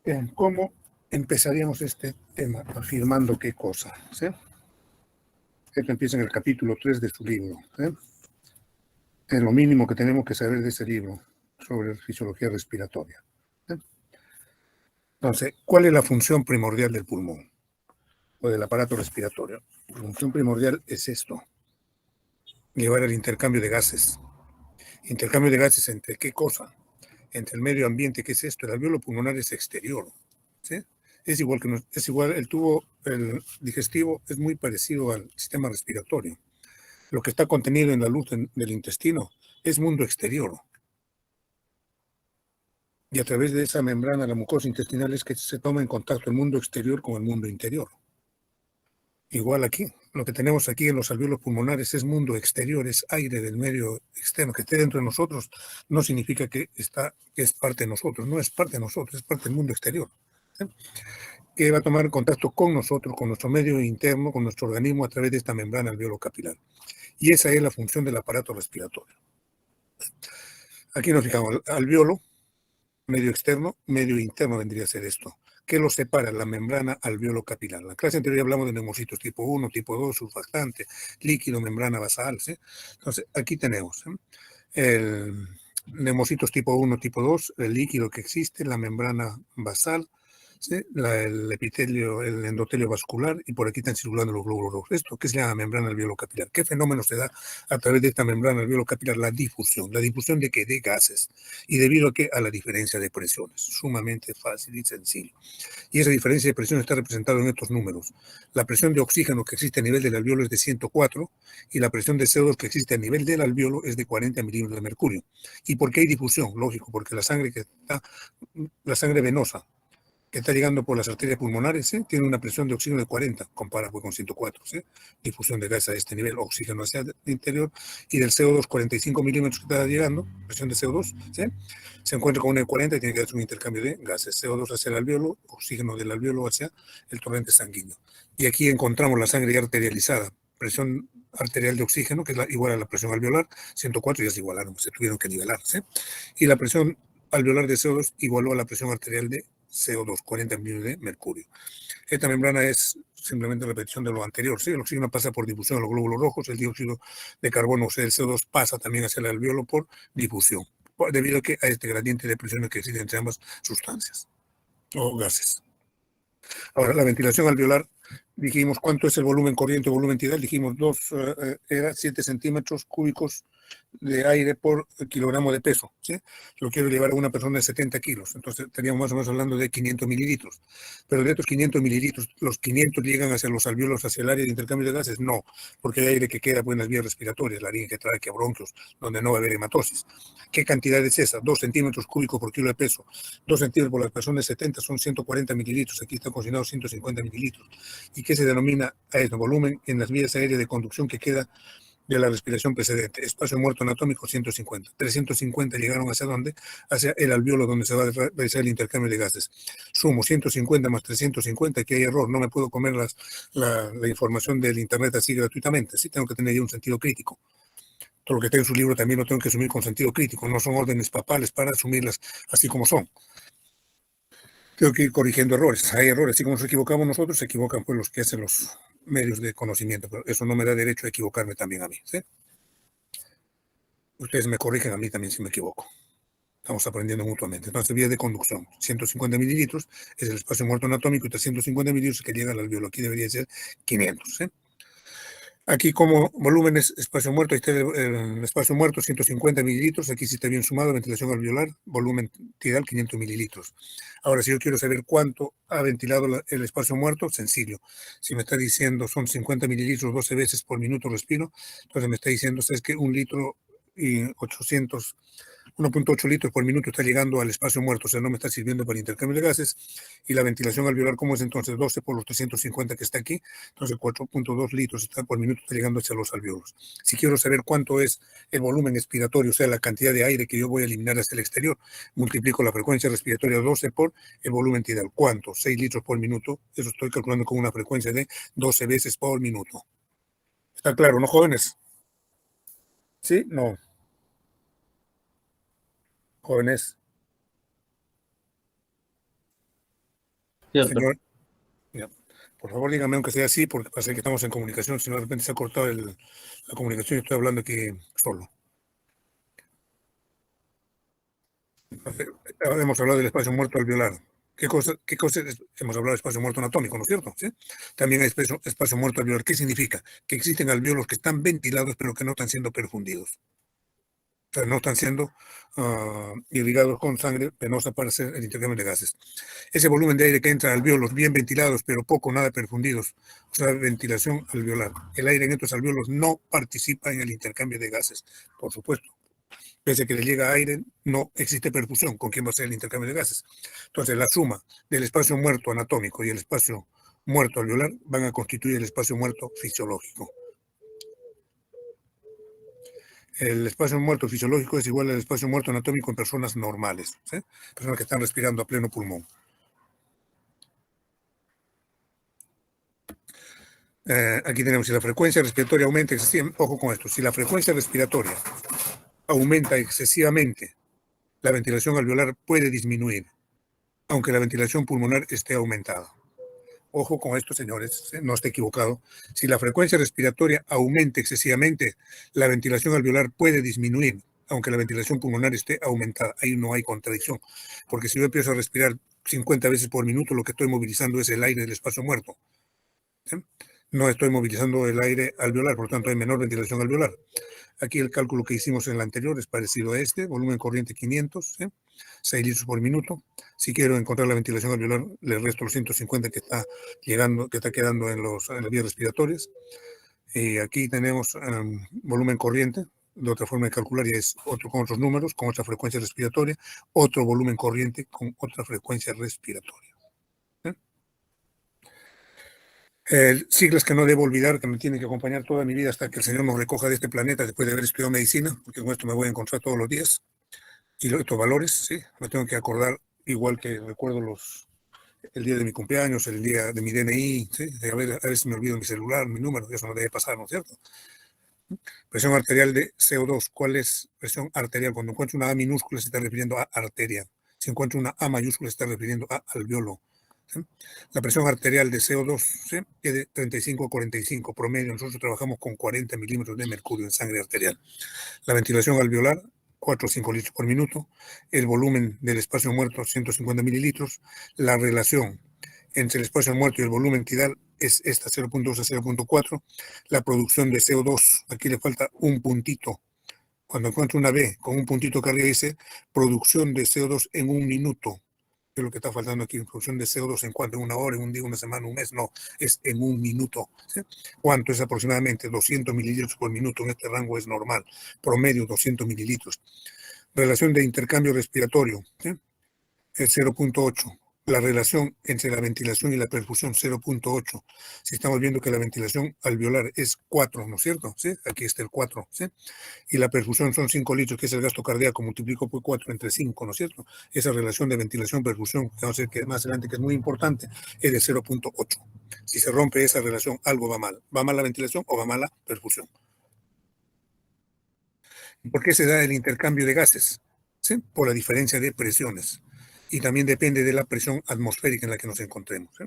Bien, ¿cómo empezaríamos este tema? Afirmando qué cosa. ¿Sí? Esto empieza en el capítulo 3 de su libro. ¿Sí? Es lo mínimo que tenemos que saber de ese libro sobre fisiología respiratoria. ¿Sí? Entonces, ¿cuál es la función primordial del pulmón o del aparato respiratorio? La función primordial es esto: llevar el intercambio de gases. ¿Intercambio de gases entre qué cosa? Entre el medio ambiente. ¿Qué es esto? El alvéolo pulmonar es exterior. ¿Sí? Es igual el tubo el digestivo es muy parecido al sistema respiratorio. Lo que está contenido en la luz del intestino es mundo exterior. Y a través de esa membrana, la mucosa intestinal, es que se toma en contacto el mundo exterior con el mundo interior. Igual aquí, lo que tenemos aquí en los alvéolos pulmonares es mundo exterior, es aire del medio externo. Que esté dentro de nosotros no significa que es parte de nosotros, no es parte de nosotros, es parte del mundo exterior. ¿Sí? Que va a tomar contacto con nosotros, con nuestro medio interno, con nuestro organismo a través de esta membrana alvéolo capilar. Y esa es la función del aparato respiratorio. Aquí nos fijamos, alvéolo, medio externo, medio interno vendría a ser esto. ¿Qué lo separa? La membrana alvéolo capilar. En la clase anterior hablamos de neumocitos tipo 1, tipo 2, surfactante, líquido, membrana basal. ¿Sí? Entonces, aquí tenemos el neumocitos tipo 1, tipo 2, el líquido que existe, la membrana basal, ¿sí? El epitelio, el endotelio vascular, y por aquí están circulando los glóbulos rojos. Esto que se llama membrana alvéolo capilar. ¿Qué fenómeno se da a través de esta membrana alvéolo capilar? La difusión. ¿La difusión de qué? De gases. ¿Y debido a qué? A la diferencia de presiones. Sumamente fácil y sencillo. Y esa diferencia de presión está representada en estos números. La presión de oxígeno que existe a nivel del alvéolo es de 104 y la presión de CO2 que existe a nivel del alvéolo es de 40 milímetros de mercurio. ¿Y por qué hay difusión? Lógico, porque la sangre venosa, que está llegando por las arterias pulmonares, ¿sí? Tiene una presión de oxígeno de 40, comparado con 104, ¿sí? Difusión de gas a este nivel, oxígeno hacia el interior, y del CO2, 45 milímetros que está llegando, presión de CO2, ¿sí? Se encuentra con una de 40 y tiene que hacer un intercambio de gases, CO2 hacia el alvéolo, oxígeno del alvéolo hacia el torrente sanguíneo. Y aquí encontramos la sangre arterializada, presión arterial de oxígeno, que es igual a la presión alveolar, 104, ya se igualaron, se tuvieron que nivelar, ¿sí? Y la presión alveolar de CO2 igualó a la presión arterial de CO2, 40 milímetros de mercurio. Esta membrana es simplemente repetición de lo anterior. ¿Sí? El oxígeno pasa por difusión a los glóbulos rojos, el dióxido de carbono, o sea, el CO2 pasa también hacia el alvéolo por difusión, debido a este gradiente de presiones que existe entre ambas sustancias o gases. Ahora, la ventilación alveolar, dijimos, ¿cuánto es el volumen corriente o volumen tidal? Dijimos, era 7 centímetros cúbicos de aire por kilogramo de peso, ¿sí? Lo quiero llevar a una persona de 70 kilos, entonces estaríamos más o menos hablando de 500 mililitros. Pero de estos 500 mililitros, ¿los 500 llegan hacia los alvéolos, hacia el área de intercambio de gases? No, porque hay aire que queda en las vías respiratorias, laringe, tráquea, bronquios, donde no va a haber hematosis. ¿Qué cantidad es esa? 2 centímetros cúbicos por kilo de peso. 2 centímetros por las personas de 70 son 140 mililitros, aquí están consignados 150 mililitros. ¿Y qué se denomina a este volumen en las vías aéreas de conducción que queda de la respiración precedente? Espacio muerto anatómico 150. 350 llegaron hacia dónde? Hacia el alvéolo, donde se va a realizar el intercambio de gases. Sumo 150 más 350, que hay error, no me puedo comer la información del internet así gratuitamente, sí tengo que tener ya un sentido crítico. Todo lo que está en su libro también lo tengo que asumir con sentido crítico, no son órdenes papales para asumirlas así como son. Tengo que ir corrigiendo errores. Hay errores, así como nos equivocamos nosotros, se equivocan pues los que hacen los medios de conocimiento, pero eso no me da derecho a equivocarme también a mí, ¿sí? Ustedes me corrigen a mí también si me equivoco. Estamos aprendiendo mutuamente. Entonces, vía de conducción, 150 mililitros es el espacio muerto anatómico y 350 mililitros que llega al alvéolo. Aquí debería ser 500, ¿sí? Aquí como volumen es espacio muerto, ahí está el espacio muerto, 150 mililitros, aquí sí está bien sumado, ventilación alveolar, volumen tidal, 500 mililitros. Ahora, si yo quiero saber cuánto ha ventilado el espacio muerto, sencillo. Si me está diciendo son 50 mililitros 12 veces por minuto respiro, entonces me está diciendo, ¿sabes qué? 1 litro y 1.8 litros por minuto está llegando al espacio muerto, o sea, no me está sirviendo para el intercambio de gases. Y la ventilación alveolar, ¿cómo es entonces? 12 por los 350 que está aquí, entonces 4.2 litros por minuto está llegando hacia los alvéolos. Si quiero saber cuánto es el volumen expiratorio, o sea, la cantidad de aire que yo voy a eliminar hacia el exterior, multiplico la frecuencia respiratoria 12 por el volumen tidal. ¿Cuánto? 6 litros por minuto, eso estoy calculando con una frecuencia de 12 veces por minuto. ¿Está claro, no, jóvenes? ¿Sí? No. Jóvenes. ¿cierto? Señor, ya, por favor dígame aunque sea así, porque parece que estamos en comunicación, si no de repente se ha cortado la comunicación y estoy hablando aquí solo. Ahora hemos hablado del espacio muerto alveolar. ¿Qué cosa hemos hablado de espacio muerto anatómico, ¿no es cierto? ¿Sí? También hay espacio muerto alveolar. ¿Qué significa? Que existen alveolos que están ventilados pero que no están siendo perfundidos. O sea, no están siendo irrigados con sangre penosa para hacer el intercambio de gases. Ese volumen de aire que entra a alveolos bien ventilados, pero poco nada perfundidos, o sea, ventilación alveolar. El aire en estos alveolos no participa en el intercambio de gases, por supuesto. Pese a que le llega aire, no existe perfusión con quién va a ser el intercambio de gases. Entonces, la suma del espacio muerto anatómico y el espacio muerto alveolar van a constituir el espacio muerto fisiológico. El espacio muerto fisiológico es igual al espacio muerto anatómico en personas normales, ¿sí? Personas que están respirando a pleno pulmón. Aquí tenemos, si la frecuencia respiratoria aumenta excesivamente, ojo con esto, si la frecuencia respiratoria aumenta excesivamente, la ventilación alveolar puede disminuir, aunque la ventilación pulmonar esté aumentada. Ojo con esto, señores, no esté equivocado. Si la frecuencia respiratoria aumenta excesivamente, la ventilación alveolar puede disminuir, aunque la ventilación pulmonar esté aumentada. Ahí no hay contradicción, porque si yo empiezo a respirar 50 veces por minuto, lo que estoy movilizando es el aire del espacio muerto. ¿Sí? No estoy movilizando el aire alveolar, por lo tanto hay menor ventilación alveolar. Aquí el cálculo que hicimos en el anterior es parecido a este, volumen corriente 500, ¿sí? 6 litros por minuto. Si quiero encontrar la ventilación alveolar, le resto los 150 que está llegando, que está quedando en las vías respiratorias. Y aquí tenemos volumen corriente, de otra forma de calcular, y es otro con otros números, con otra frecuencia respiratoria, otro volumen corriente con otra frecuencia respiratoria. Siglas que no debo olvidar, que me tienen que acompañar toda mi vida hasta que el Señor nos recoja de este planeta después de haber estudiado medicina, porque con esto me voy a encontrar todos los días. Y estos valores, sí, me tengo que acordar, igual que recuerdo el día de mi cumpleaños, el día de mi DNI, ¿sí? A ver si me olvido mi celular, mi número, eso no debe pasar, ¿no es cierto? Presión arterial de CO2, ¿cuál es presión arterial? Cuando encuentro una A minúscula se está refiriendo a arteria, si encuentro una A mayúscula se está refiriendo a alveolo. ¿Sí? La presión arterial de CO2, ¿sí? Es de 35 a 45 promedio. Nosotros trabajamos con 40 milímetros de mercurio en sangre arterial. La ventilación alveolar, 4 o 5 litros por minuto. El volumen del espacio muerto, 150 mililitros. La relación entre el espacio muerto y el volumen tidal es esta, 0.2 a 0.4. La producción de CO2, aquí le falta un puntito. Cuando encuentro una B con un puntito que arriba dice producción de CO2 en un minuto. Es lo que está faltando aquí, producción de CO2 en cuanto, en una hora, en un día, una semana, un mes, no, es en un minuto. ¿Sí? ¿Cuánto es aproximadamente? 200 mililitros por minuto, en este rango es normal, promedio 200 mililitros. Relación de intercambio respiratorio, ¿sí? Es 0.8. La relación entre la ventilación y la perfusión, 0.8. Si estamos viendo que la ventilación alveolar es 4, ¿no es cierto? ¿Sí? Aquí está el 4, ¿sí? Y la perfusión son 5 litros, que es el gasto cardíaco, multiplico por 4 entre 5, ¿no es cierto? Esa relación de ventilación-perfusión, que vamos a ver que más adelante, que es muy importante, es de 0.8. Si se rompe esa relación, algo va mal. ¿Va mal la ventilación o va mal la perfusión? ¿Por qué se da el intercambio de gases? ¿Sí? Por la diferencia de presiones. Y también depende de la presión atmosférica en la que nos encontremos. ¿Sí?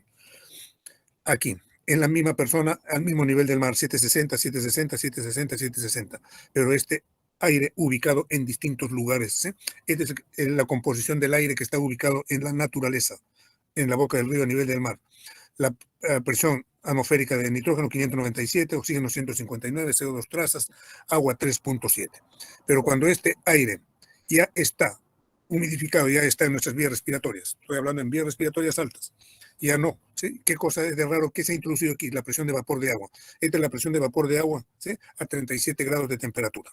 Aquí, en la misma persona, al mismo nivel del mar, 760, 760, 760, 760. Pero este aire ubicado en distintos lugares. ¿Sí? Esta es la composición del aire que está ubicado en la naturaleza, en la boca del río a nivel del mar. La presión atmosférica de nitrógeno 597, oxígeno 159, CO2 trazas, agua 3.7. Pero cuando este aire ya está humidificado, ya está en nuestras vías respiratorias, estoy hablando en vías respiratorias altas, ya no, ¿sí? ¿Qué cosa es de raro? ¿Qué se ha introducido aquí? La presión de vapor de agua. Esta es la presión de vapor de agua, ¿sí? A 37 grados de temperatura.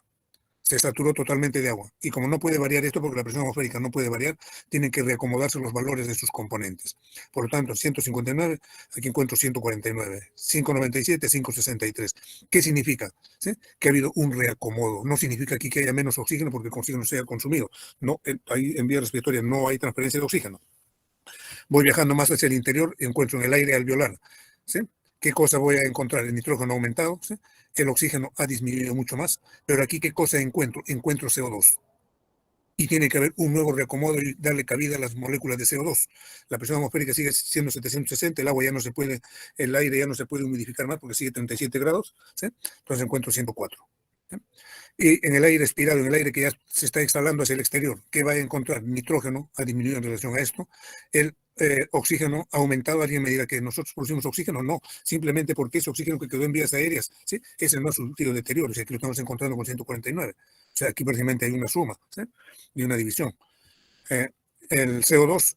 Se saturó totalmente de agua. Y como no puede variar esto, porque la presión atmosférica no puede variar, tienen que reacomodarse los valores de sus componentes. Por lo tanto, 159, aquí encuentro 149, 597, 563. ¿Qué significa? ¿Sí? Que ha habido un reacomodo. No significa aquí que haya menos oxígeno porque el oxígeno se haya consumido. No, ahí en vía respiratoria no hay transferencia de oxígeno. Voy viajando más hacia el interior y encuentro en el aire alveolar. ¿Sí? ¿Qué cosa voy a encontrar? El nitrógeno ha aumentado, ¿sí? El oxígeno ha disminuido mucho más, pero aquí ¿qué cosa encuentro? Encuentro CO2. y tiene que haber un nuevo reacomodo y darle cabida a las moléculas de CO2. La presión atmosférica sigue siendo 760, el agua ya no se puede, el aire ya no se puede humidificar más porque sigue 37 grados, ¿sí? Entonces encuentro 104. ¿Sí? Y en el aire expirado, en el aire que ya se está exhalando hacia el exterior, ¿qué va a encontrar? Nitrógeno ha disminuido en relación a esto, el oxígeno ha aumentado. Alguien me dirá que nosotros producimos oxígeno, no, simplemente porque ese oxígeno que quedó en vías aéreas, ¿sí? Ese no ha sufrido deterioro, o sea, que lo estamos encontrando con 149. O sea, aquí prácticamente hay una suma, ¿sí? Y una división. El CO2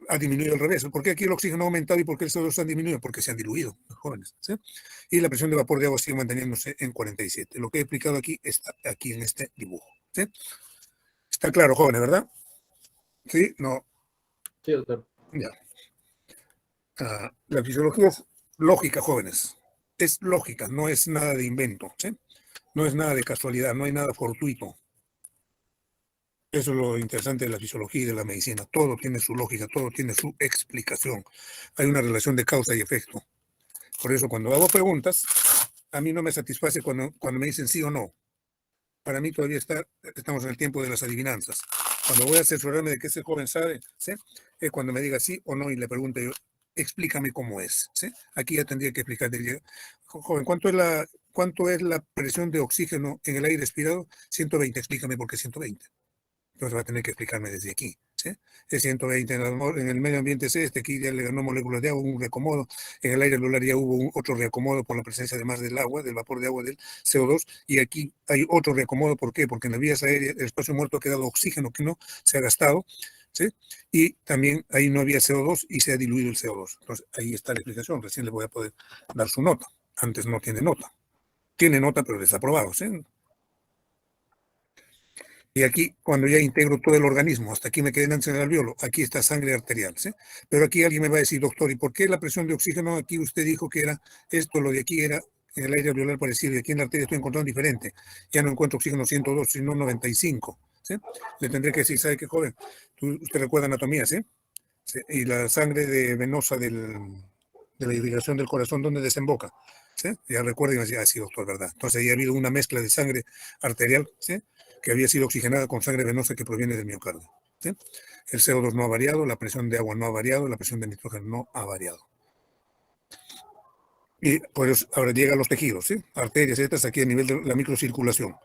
ha disminuido al revés. ¿Por qué aquí el oxígeno ha aumentado y por qué el CO2 ha disminuido? Porque se han diluido los jóvenes, ¿sí? Y la presión de vapor de agua sigue manteniéndose en 47. Lo que he explicado aquí está aquí en este dibujo, ¿sí? Está claro, jóvenes, ¿verdad? Sí, no. Sí, doctor. Ya. La fisiología es lógica, jóvenes. Es lógica, no es nada de invento, ¿sí? No es nada de casualidad, no hay nada fortuito. Eso es lo interesante de la fisiología y de la medicina. Todo tiene su lógica, todo tiene su explicación. Hay una relación de causa y efecto. Por eso cuando hago preguntas, a mí no me satisface cuando me dicen sí o no. Para mí todavía estamos en el tiempo de las adivinanzas. Cuando voy a asesorarme de que ese joven sabe, ¿sí? Es cuando me diga sí o no y le pregunto yo, explícame cómo es, ¿sí? Aquí ya tendría que explicar, joven, ¿cuánto es la presión de oxígeno en el aire expirado? 120, explícame por qué 120. Entonces va a tener que explicarme desde aquí, ¿sí? Es 120 en el medio ambiente, aquí ya le ganó moléculas de agua, un reacomodo. En el aire alveolar ya hubo otro reacomodo por la presencia además del agua, del vapor de agua, del CO2, y aquí hay otro reacomodo. ¿Por qué? Porque en las vías aéreas, el espacio muerto ha quedado oxígeno que no se ha gastado, ¿sí? Y también ahí no había CO2 y se ha diluido el CO2. Entonces ahí está la explicación, recién le voy a poder dar su nota. Antes no tiene nota. Tiene nota, pero desaprobado, ¿sí? Y aquí, cuando ya integro todo el organismo, hasta aquí me quedé en el alveolo, aquí está sangre arterial, ¿sí? Pero aquí alguien me va a decir, doctor, ¿y por qué la presión de oxígeno? Aquí usted dijo que era esto, lo de aquí era en el aire alveolar parecido, y aquí en la arteria estoy encontrando diferente. Ya no encuentro oxígeno 102, sino 95, ¿sí? Le tendré que decir, ¿sabe qué, joven? Usted recuerda anatomía, ¿sí? ¿Sí? Y la sangre venosa de la irrigación del corazón, ¿dónde desemboca? ¿Sí? Ya recuerda y me decía, sí, doctor, ¿verdad? Entonces ya ha habido una mezcla de sangre arterial, ¿sí? Que había sido oxigenada con sangre venosa que proviene del miocardio, ¿sí? El CO2 no ha variado, la presión de agua no ha variado, la presión de nitrógeno no ha variado. Y pues ahora llega a los tejidos, ¿sí? Arterias, estas aquí a nivel de la microcirculación.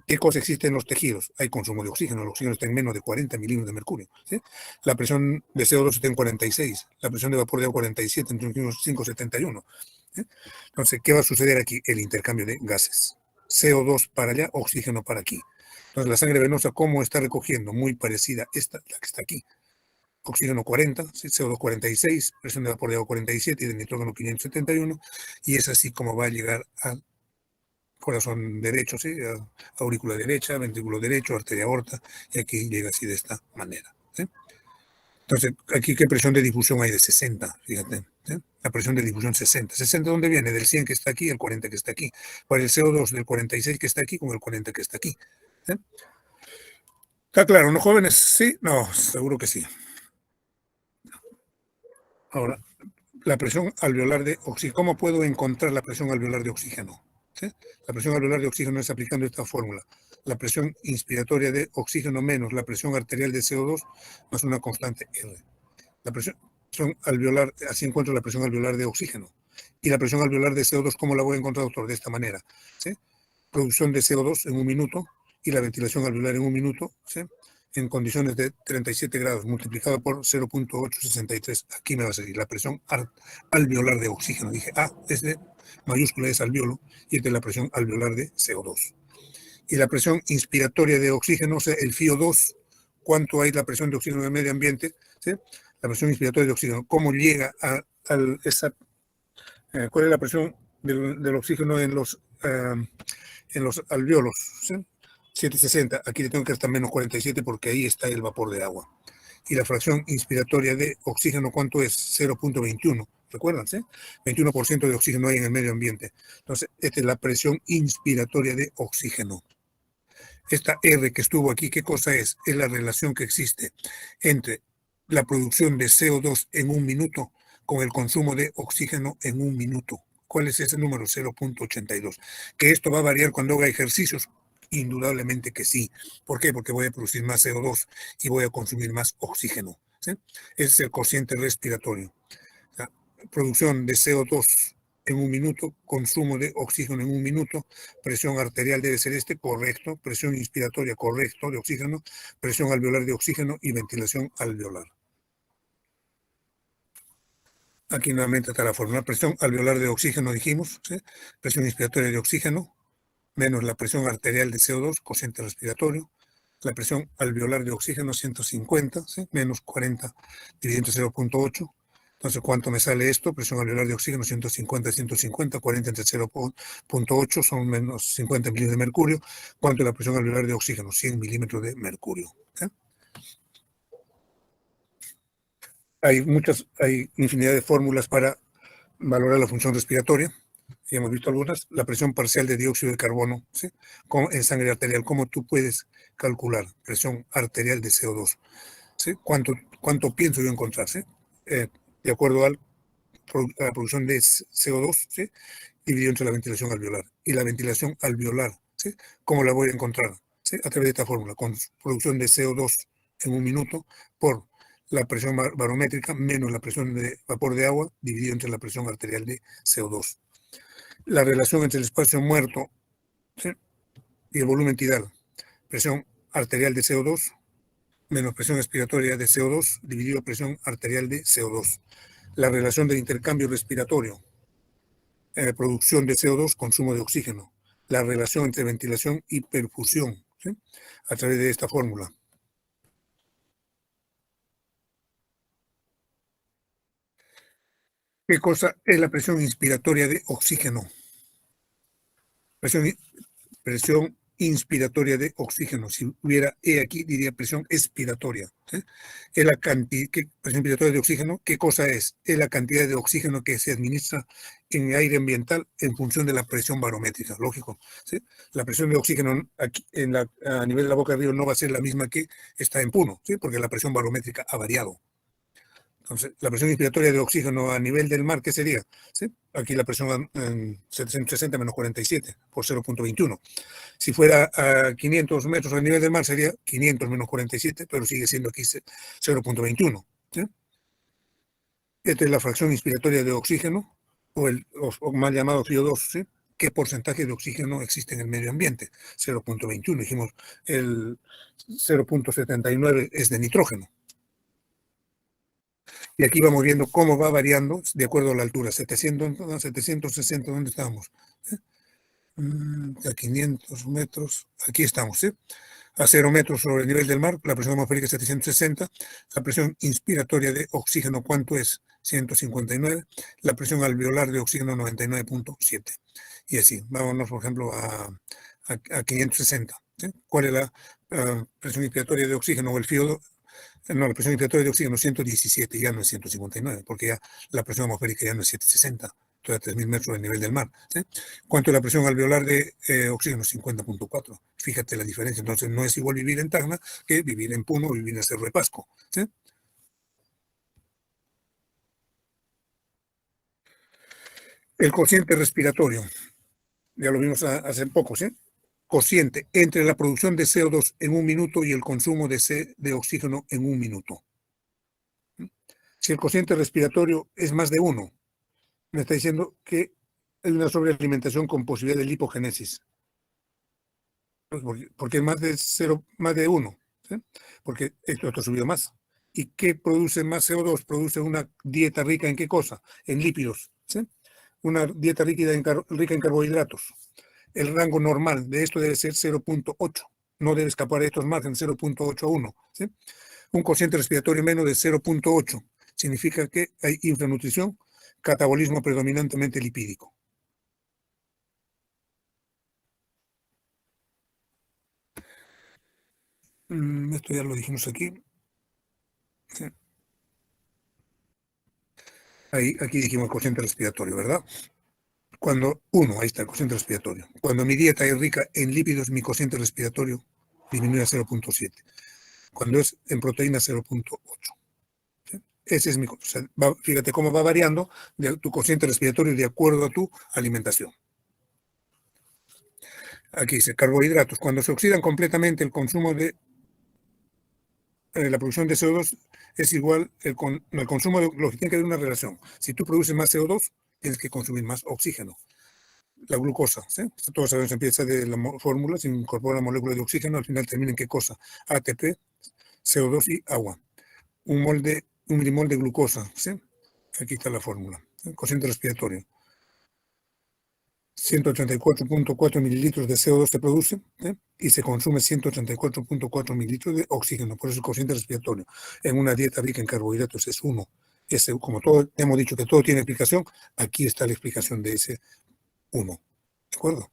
¿Qué cosa existe en los tejidos? Hay consumo de oxígeno, el oxígeno está en menos de 40 milímetros de mercurio, ¿sí? La presión de CO2 está en 46, la presión de vapor de agua 47, entre 5,71. ¿Sí? Entonces, ¿qué va a suceder aquí? El intercambio de gases. CO2 para allá, oxígeno para aquí. Entonces, la sangre venosa, ¿cómo está recogiendo? Muy parecida a esta, la que está aquí. Oxígeno 40, CO2 46, presión de vapor de agua 47 y de nitrógeno 571, y es así como va a llegar al corazón derecho, ¿sí? Aurícula derecha, ventrículo derecho, arteria aorta, y aquí llega así de esta manera, ¿sí? Entonces, aquí qué presión de difusión hay de 60, fíjate, ¿sí? La presión de difusión 60. ¿60 dónde viene? Del 100 que está aquí, el 40 que está aquí. Para el CO2 del 46 que está aquí con el 40 que está aquí, ¿sí? ¿Está claro, no, jóvenes? Sí, no, seguro que sí. Ahora, la presión alveolar de oxígeno. ¿Cómo puedo encontrar la presión alveolar de oxígeno? ¿Sí? La presión alveolar de oxígeno es aplicando esta fórmula. La presión inspiratoria de oxígeno menos la presión arterial de CO2 más una constante R. La presión alveolar, así encuentro la presión alveolar de oxígeno. Y la presión alveolar de CO2, ¿cómo la voy a encontrar, doctor? De esta manera, ¿sí? Producción de CO2 en un minuto y la ventilación alveolar en un minuto, ¿sí? En condiciones de 37 grados multiplicado por 0,863. Aquí me va a salir la presión alveolar de oxígeno. Dije, es de mayúscula, es alveolo, y es de la presión alveolar de CO2. Y la presión inspiratoria de oxígeno, o sea, el FiO2, ¿cuánto hay la presión de oxígeno en el medio ambiente? ¿Sí? La presión inspiratoria de oxígeno, ¿cómo llega a esa, cuál es la presión del oxígeno en los alveolos? ¿Sí? 760, aquí le tengo que estar menos 47 porque ahí está el vapor de agua. Y la fracción inspiratoria de oxígeno, ¿cuánto es? 0,21. ¿Recuerdan? ¿Sí? 21% de oxígeno hay en el medio ambiente. Entonces, esta es la presión inspiratoria de oxígeno. Esta R que estuvo aquí, ¿qué cosa es? Es la relación que existe entre la producción de CO2 en un minuto con el consumo de oxígeno en un minuto. ¿Cuál es ese número? 0,82. Que esto va a variar cuando haga ejercicios Indudablemente que sí. ¿Por qué? Porque voy a producir más CO2 y voy a consumir más oxígeno. ¿Sí? Ese es el cociente respiratorio. O sea, producción de CO2 en un minuto, consumo de oxígeno en un minuto, presión arterial debe ser correcto, presión inspiratoria, correcto, de oxígeno, presión alveolar de oxígeno y ventilación alveolar. Aquí nuevamente está la fórmula. Presión alveolar de oxígeno, dijimos, ¿sí? Presión inspiratoria de oxígeno, menos la presión arterial de CO2, cociente respiratorio, la presión alveolar de oxígeno 150, ¿sí? Menos 40 dividido entre 0.8. Entonces, ¿cuánto me sale esto? Presión alveolar de oxígeno 150, 150, 40 entre 0.8 son menos 50 milímetros de mercurio. ¿Cuánto es la presión alveolar de oxígeno? 100 milímetros de mercurio. ¿Sí? Hay infinidad de fórmulas para valorar la función respiratoria. Ya hemos visto algunas. La presión parcial de dióxido de carbono, ¿sí? En sangre arterial. ¿Cómo tú puedes calcular presión arterial de CO2? ¿Sí? ¿Cuánto pienso yo encontrar? ¿Sí? De acuerdo a la producción de CO2, ¿sí? Dividido entre la ventilación alveolar. Y la ventilación alveolar, ¿sí? ¿Cómo la voy a encontrar? ¿Sí? A través de esta fórmula, con producción de CO2 en un minuto por la presión barométrica menos la presión de vapor de agua dividido entre la presión arterial de CO2. La relación entre el espacio muerto, ¿sí? Y el volumen tidal. Presión arterial de CO2 menos presión expiratoria de CO2 dividido presión arterial de CO2. La relación del intercambio respiratorio, producción de CO2, consumo de oxígeno. La relación entre ventilación y perfusión, ¿sí? A través de esta fórmula. ¿Qué cosa es la presión inspiratoria de oxígeno? Presión inspiratoria de oxígeno. Si hubiera E aquí, diría presión expiratoria. ¿Sí? Es la presión inspiratoria de oxígeno, ¿qué cosa es? Es la cantidad de oxígeno que se administra en el aire ambiental en función de la presión barométrica, lógico. ¿Sí? La presión de oxígeno aquí a nivel de la boca del río no va a ser la misma que está en Puno, ¿sí? Porque la presión barométrica ha variado. Entonces, la presión inspiratoria de oxígeno a nivel del mar, ¿qué sería? ¿Sí? Aquí la presión en 760 menos 47 por 0.21. Si fuera a 500 metros a nivel del mar, sería 500 menos 47, pero sigue siendo aquí 0.21. ¿Sí? Esta es la fracción inspiratoria de oxígeno, o mal llamado CO2, ¿sí? ¿Qué porcentaje de oxígeno existe en el medio ambiente? 0.21. Dijimos, el 0.79 es de nitrógeno. Y aquí vamos viendo cómo va variando de acuerdo a la altura. 760, ¿dónde estamos? A 500 metros, aquí estamos, ¿sí? A 0 metros sobre el nivel del mar, la presión atmosférica es 760, la presión inspiratoria de oxígeno, ¿cuánto es? 159, la presión alveolar de oxígeno 99.7. Y así, vámonos, por ejemplo, a 560. ¿Sí? ¿Cuál es la presión inspiratoria de oxígeno o el FIO2? No, la presión inspiratoria de oxígeno 117, ya no es 159, porque ya la presión atmosférica ya no es 760, todavía 3.000 metros del nivel del mar. ¿Sí? ¿Cuánto es la presión alveolar de oxígeno? 50.4. Fíjate la diferencia. Entonces, no es igual vivir en Tacna que vivir en Puno o vivir en Cerro de Pasco. ¿Sí? El cociente respiratorio, ya lo vimos hace poco, ¿sí? Cociente entre la producción de CO2 en un minuto y el consumo de oxígeno en un minuto. Si el cociente respiratorio es más de 1, me está diciendo que hay una sobrealimentación con posibilidad de lipogénesis. Pues porque es más de 0, más de 1, ¿sí? Porque esto ha subido más. ¿Y qué produce más CO2? Produce una dieta rica en qué cosa? En lípidos, ¿sí? Una dieta rica en carbohidratos. El rango normal de esto debe ser 0.8. No debe escapar de estos márgenes, 0.8 a 1. ¿Sí? Un cociente respiratorio menos de 0.8 significa que hay infranutrición, catabolismo predominantemente lipídico. Esto ya lo dijimos aquí. ¿Sí? Aquí dijimos cociente respiratorio, ¿verdad? Ahí está el cociente respiratorio. Cuando mi dieta es rica en lípidos, mi cociente respiratorio disminuye a 0.7. Cuando es en proteína, 0.8. ¿Sí? Ese es fíjate cómo va variando tu cociente respiratorio de acuerdo a tu alimentación. Aquí dice carbohidratos. Cuando se oxidan completamente, el consumo de la producción de CO2 es igual, el consumo de, lo que tiene que haber una relación. Si tú produces más CO2, tienes que consumir más oxígeno. La glucosa, ¿sí? Todos sabemos, empieza de la fórmula, se incorpora la molécula de oxígeno, al final termina en qué cosa: ATP, CO2 y agua. Un milimol de glucosa, ¿sí? Aquí está la fórmula, ¿sí? Cociente respiratorio. 184.4 mililitros de CO2 se produce, ¿eh? Y se consume 184.4 mililitros de oxígeno, por eso el cociente respiratorio. En una dieta rica en carbohidratos es 1. Como todo, hemos dicho que todo tiene explicación, aquí está la explicación de ese 1. ¿De acuerdo?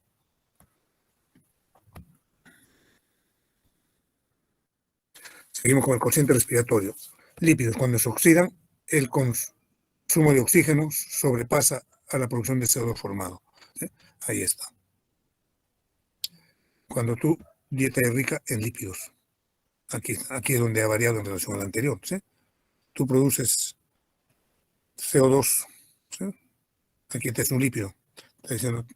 Seguimos con el cociente respiratorio. Lípidos, cuando se oxidan, el consumo de oxígeno sobrepasa a la producción de CO2 formado. ¿Sí? Ahí está. Cuando tu dieta es rica en lípidos, aquí es donde ha variado en relación a la anterior. ¿Sí? Tú produces CO2, ¿sí? Aquí este es un lípido, está diciendo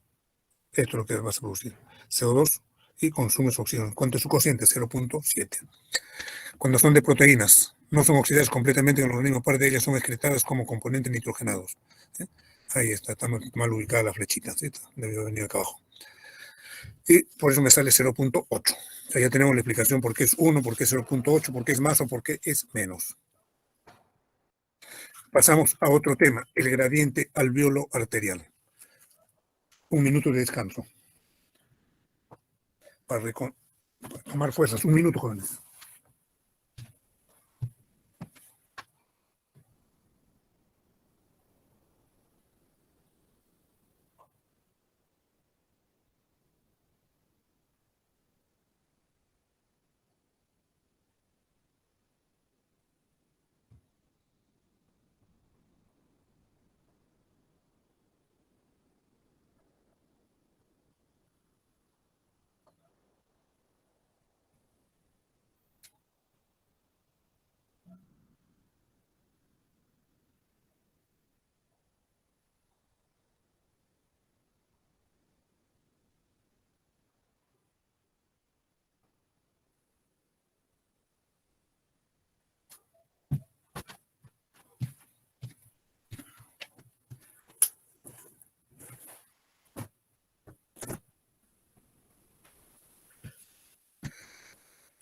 esto es lo que vas a producir: CO2 y consumes oxígeno. ¿Cuánto es su cociente? 0.7. Cuando son de proteínas, no son oxidadas completamente en el organismo, parte de ellas son excretadas como componentes nitrogenados. ¿Sí? Ahí está mal ubicada la flechita, ¿sí? Debió venir acá abajo. Y por eso me sale 0.8. O sea, ya tenemos la explicación por qué es 1, por qué es 0.8, por qué es más o por qué es menos. Pasamos a otro tema, el gradiente alveolo arterial. Un minuto de descanso para tomar fuerzas. Un minuto, jóvenes.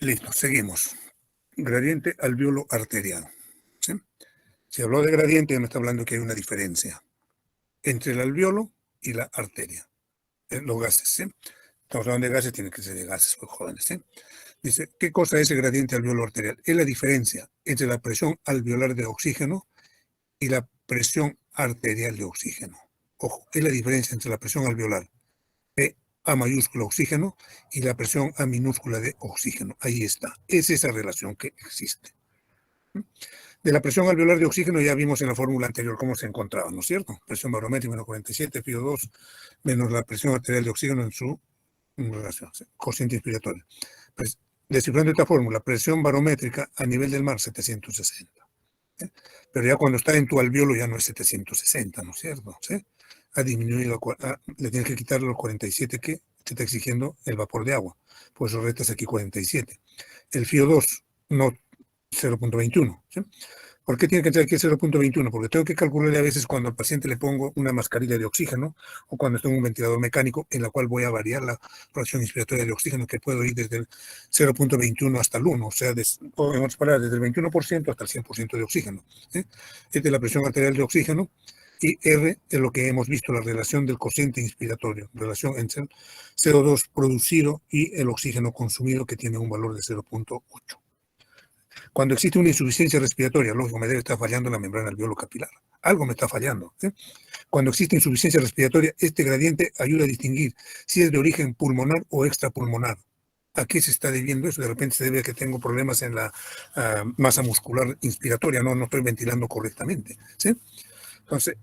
Listo, seguimos. Gradiente alveolo arterial. ¿Sí? Si habló de gradiente, me está hablando que hay una diferencia entre el alveolo y la arteria. Los gases, ¿sí? Estamos hablando de gases, tiene que ser de gases, pues, jóvenes, ¿sí? Dice, ¿qué cosa es el gradiente alveolo arterial? Es la diferencia entre la presión alveolar de oxígeno y la presión arterial de oxígeno. Ojo, es la diferencia entre la presión alveolar de A mayúscula oxígeno y la presión A minúscula de oxígeno. Ahí está. Es esa relación que existe. De la presión alveolar de oxígeno ya vimos en la fórmula anterior cómo se encontraba, ¿no es cierto? Presión barométrica menos 47, PO2, menos la presión arterial de oxígeno en su relación, ¿sí? Cociente inspiratorio. Pues, descifrando esta fórmula, presión barométrica a nivel del mar, 760. ¿Sí? Pero ya cuando está en tu alveolo ya no es 760, ¿no es cierto? ¿Sí? Ha disminuido, le tienes que quitar los 47 que te está exigiendo el vapor de agua. Por eso restas aquí 47. El FIO2 no 0.21. ¿Sí? ¿Por qué tiene que entrar aquí 0.21? Porque tengo que calcularle a veces cuando al paciente le pongo una mascarilla de oxígeno o cuando tengo un ventilador mecánico en la cual voy a variar la fracción inspiratoria de oxígeno, que puedo ir desde el 0.21 hasta el 1, o sea, podemos parar desde el 21% hasta el 100% de oxígeno. ¿Sí? Esta es la presión arterial de oxígeno. Y R es lo que hemos visto, la relación del cociente inspiratorio, relación entre el CO2 producido y el oxígeno consumido, que tiene un valor de 0.8. Cuando existe una insuficiencia respiratoria, lógico, me debe estar fallando la membrana alveolo capilar. Algo me está fallando. ¿Sí? Cuando existe insuficiencia respiratoria, este gradiente ayuda a distinguir si es de origen pulmonar o extrapulmonar. ¿A qué se está debiendo eso? De repente se debe a que tengo problemas en la masa muscular inspiratoria, no estoy ventilando correctamente. ¿Sí? Entonces,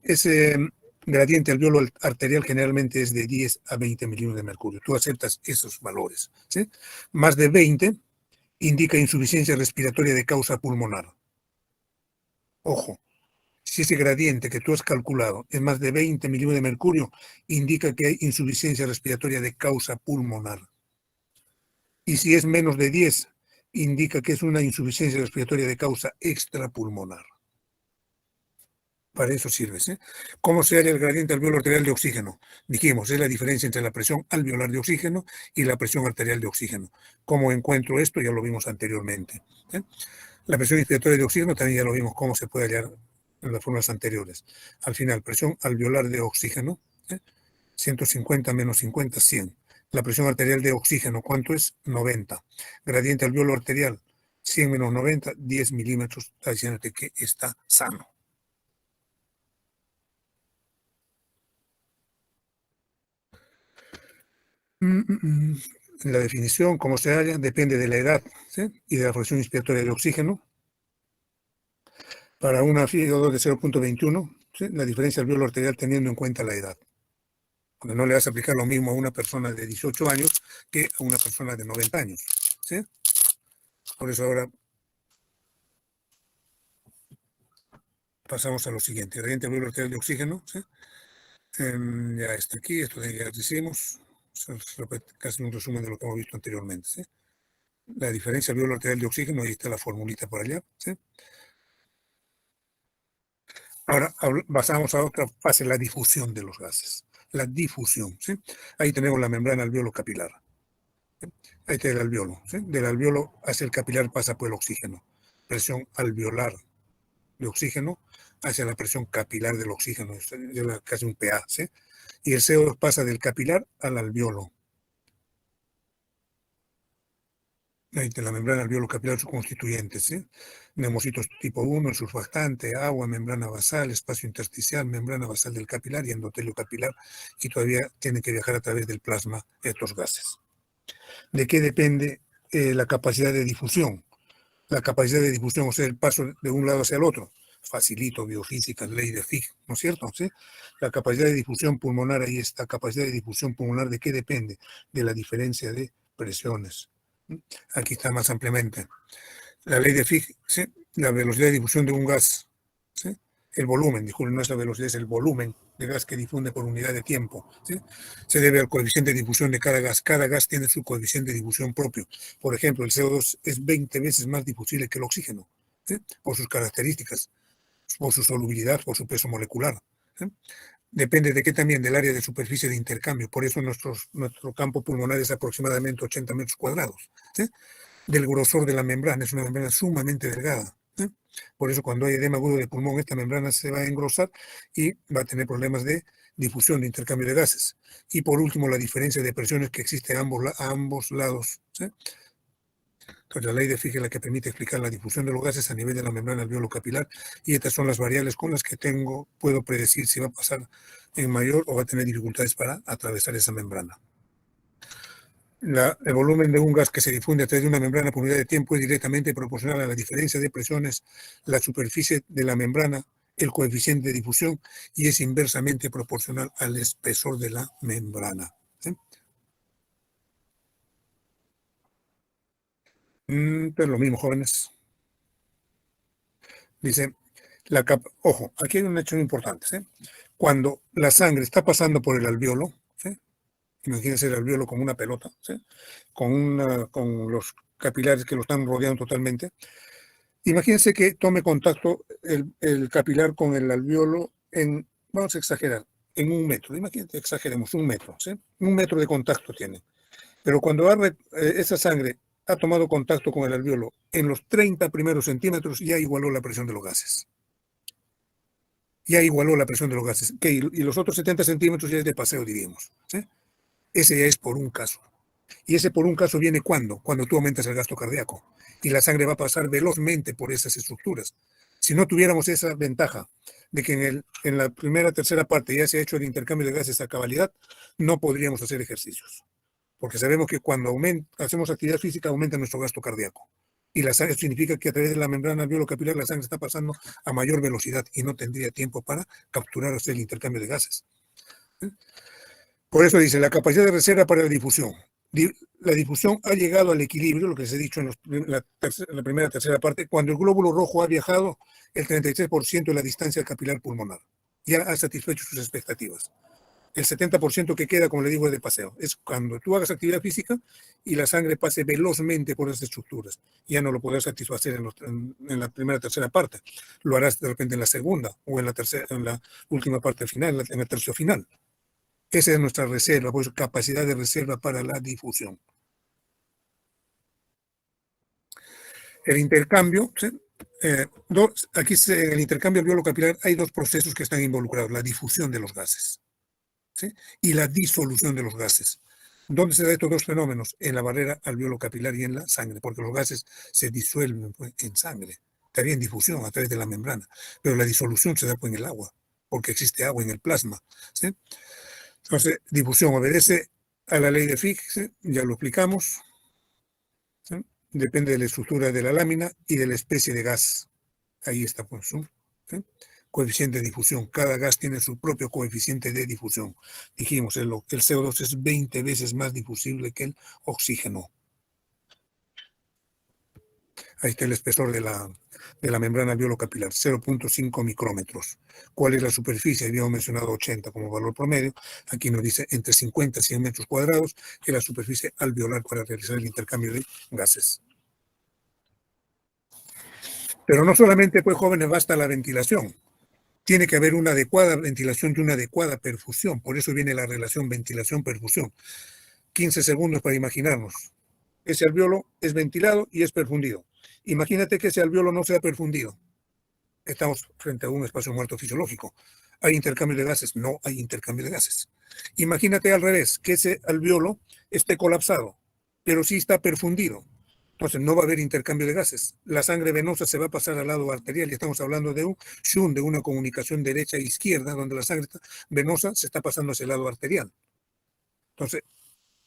ese gradiente alveolo arterial generalmente es de 10 a 20 milímetros de mercurio. Tú aceptas esos valores. ¿Sí? Más de 20 indica insuficiencia respiratoria de causa pulmonar. Ojo, Si ese gradiente que tú has calculado es más de 20 milímetros de mercurio, indica que hay insuficiencia respiratoria de causa pulmonar. Y si es menos de 10, indica que es una insuficiencia respiratoria de causa extrapulmonar. Para eso sirve. ¿Cómo se halla el gradiente alveolo arterial de oxígeno? Dijimos, es la diferencia entre la presión alveolar de oxígeno y la presión arterial de oxígeno. ¿Cómo encuentro esto? Ya lo vimos anteriormente. La presión inspiratoria de oxígeno también ya lo vimos cómo se puede hallar en las fórmulas anteriores. Al final, presión alveolar de oxígeno, 150 menos 50, 100. La presión arterial de oxígeno, ¿cuánto es? 90. Gradiente alveolo arterial, 100 menos 90, 10 milímetros, está diciéndote que está sano. La definición, como se halla, depende de la edad, ¿sí? Y de la fracción inspiratoria de oxígeno. Para una FiO2 de 0.21, ¿sí? La diferencia alveolo arterial teniendo en cuenta la edad. Porque no le vas a aplicar lo mismo a una persona de 18 años que a una persona de 90 años. ¿Sí? Por eso ahora pasamos a lo siguiente. Gradiente alveolo arterial de oxígeno. ¿Sí? Ya está aquí, esto ya hicimos. Casi un resumen de lo que hemos visto anteriormente. ¿Sí? La diferencia alveolo arterial de oxígeno, ahí está la formulita por allá. ¿Sí? Ahora pasamos a otra fase, la difusión de los gases. La difusión. ¿Sí? Ahí tenemos la membrana alveolo capilar. Ahí está el alveolo. ¿Sí? Del alveolo hacia el capilar pasa por el oxígeno. Presión alveolar de oxígeno hacia la presión capilar del oxígeno. Es casi un pH. ¿Sí? Y el CO2 pasa del capilar al alveolo. Ahí está la membrana alveolo capilar, sus constituyentes. ¿Sí? Neumocitos tipo 1, el surfactante, agua, membrana basal, espacio intersticial, membrana basal del capilar y endotelio capilar. Y todavía tienen que viajar a través del plasma estos gases. ¿De qué depende la capacidad de difusión? La capacidad de difusión, o sea, el paso de un lado hacia el otro. Facilito, biofísica, ley de Fick, ¿no es cierto? ¿Sí? La capacidad de difusión pulmonar, ahí está. Capacidad de difusión pulmonar, ¿de qué depende? De la diferencia de presiones. Aquí está más ampliamente. La ley de Fick, ¿sí? La velocidad de difusión de un gas, ¿sí? El volumen, disculpen, no es la velocidad, es el volumen de gas que difunde por unidad de tiempo. ¿Sí? Se debe al coeficiente de difusión de cada gas. Cada gas tiene su coeficiente de difusión propio. Por ejemplo, el CO2 es 20 veces más difusible que el oxígeno, ¿sí? Por sus características, por su solubilidad, por su peso molecular. ¿Sí? Depende de qué también, del área de superficie de intercambio. Por eso nuestro campo pulmonar es aproximadamente 80 metros cuadrados. ¿Sí? Del grosor de la membrana, es una membrana sumamente delgada. Por eso cuando hay edema agudo de pulmón, esta membrana se va a engrosar y va a tener problemas de difusión, de intercambio de gases. Y por último, la diferencia de presiones que existe a ambos lados. ¿Sí? Entonces, la ley de Fick es la que permite explicar la difusión de los gases a nivel de la membrana alveolo capilar, y estas son las variables con las que puedo predecir si va a pasar en mayor o va a tener dificultades para atravesar esa membrana. El volumen de un gas que se difunde a través de una membrana por unidad de tiempo es directamente proporcional a la diferencia de presiones, la superficie de la membrana, el coeficiente de difusión, y es inversamente proporcional al espesor de la membrana. ¿Sí? Pues lo mismo, jóvenes. Dice, ojo, aquí hay un hecho importante. ¿Sí? Cuando la sangre está pasando por el alveolo, ¿sí? Imagínense el alveolo como una pelota, ¿sí? Con los capilares que lo están rodeando totalmente. Imagínense que tome contacto el capilar con el alveolo vamos a exagerar, en 1 metro. Imagínense, exageremos, 1 metro, ¿sí? 1 metro de contacto tiene. Pero cuando esa sangre ha tomado contacto con el alveolo en los 30 primeros centímetros, ya igualó la presión de los gases. Ya igualó la presión de los gases. Y los otros 70 centímetros ya es de paseo, diríamos. ¿Sí? Ese ya es por un caso. Y ese por un caso viene ¿cuándo? Cuando tú aumentas el gasto cardíaco y la sangre va a pasar velozmente por esas estructuras. Si no tuviéramos esa ventaja de que en la primera, tercera parte ya se ha hecho el intercambio de gases a cabalidad, no podríamos hacer ejercicios. Porque sabemos que cuando hacemos actividad física aumenta nuestro gasto cardíaco. Y la sangre significa que a través de la membrana alveolo capilar la sangre está pasando a mayor velocidad y no tendría tiempo para capturar el intercambio de gases. Por eso dice, la capacidad de reserva para la difusión. La difusión ha llegado al equilibrio, lo que les he dicho en la primera tercera parte, cuando el glóbulo rojo ha viajado el 33% de la distancia capilar pulmonar. Ya ha satisfecho sus expectativas. El 70% que queda, como le digo, es de paseo. Es cuando tú hagas actividad física y la sangre pase velozmente por esas estructuras. Ya no lo podrás satisfacer en la primera tercera parte. Lo harás de repente en la segunda o en la última parte final, en el tercio final. Esa es nuestra reserva, pues capacidad de reserva para la difusión. El intercambio, ¿sí? Aquí en el intercambio alveolo capilar hay dos procesos que están involucrados, la difusión de los gases, ¿sí? Y la disolución de los gases. ¿Dónde se da estos dos fenómenos? En la barrera alveolo capilar y en la sangre, porque los gases se disuelven pues, en sangre, también en difusión a través de la membrana, pero la disolución se da pues, en el agua, porque existe agua en el plasma, ¿sí? Entonces, difusión obedece a la ley de Fick, ya lo explicamos, ¿sí? Depende de la estructura de la lámina y de la especie de gas. Ahí está, pues, ¿sí? Coeficiente de difusión. Cada gas tiene su propio coeficiente de difusión. Dijimos, el CO2 es 20 veces más difusible que el oxígeno. Ahí está el espesor de la membrana alveolo capilar, 0.5 micrómetros. ¿Cuál es la superficie? Habíamos mencionado 80 como valor promedio. Aquí nos dice entre 50 y 100 metros cuadrados, que es la superficie alveolar para realizar el intercambio de gases. Pero no solamente, pues, jóvenes, basta la ventilación. Tiene que haber una adecuada ventilación y una adecuada perfusión. Por eso viene la relación ventilación-perfusión. 15 segundos para imaginarnos. Ese alveolo es ventilado y es perfundido. Imagínate que ese alveolo no sea perfundido. Estamos frente a un espacio muerto fisiológico. ¿Hay intercambio de gases? No hay intercambio de gases. Imagínate al revés, que ese alveolo esté colapsado, pero sí está perfundido. Entonces no va a haber intercambio de gases. La sangre venosa se va a pasar al lado arterial y estamos hablando de un shunt, de una comunicación derecha e izquierda, donde la sangre venosa se está pasando hacia el lado arterial. Entonces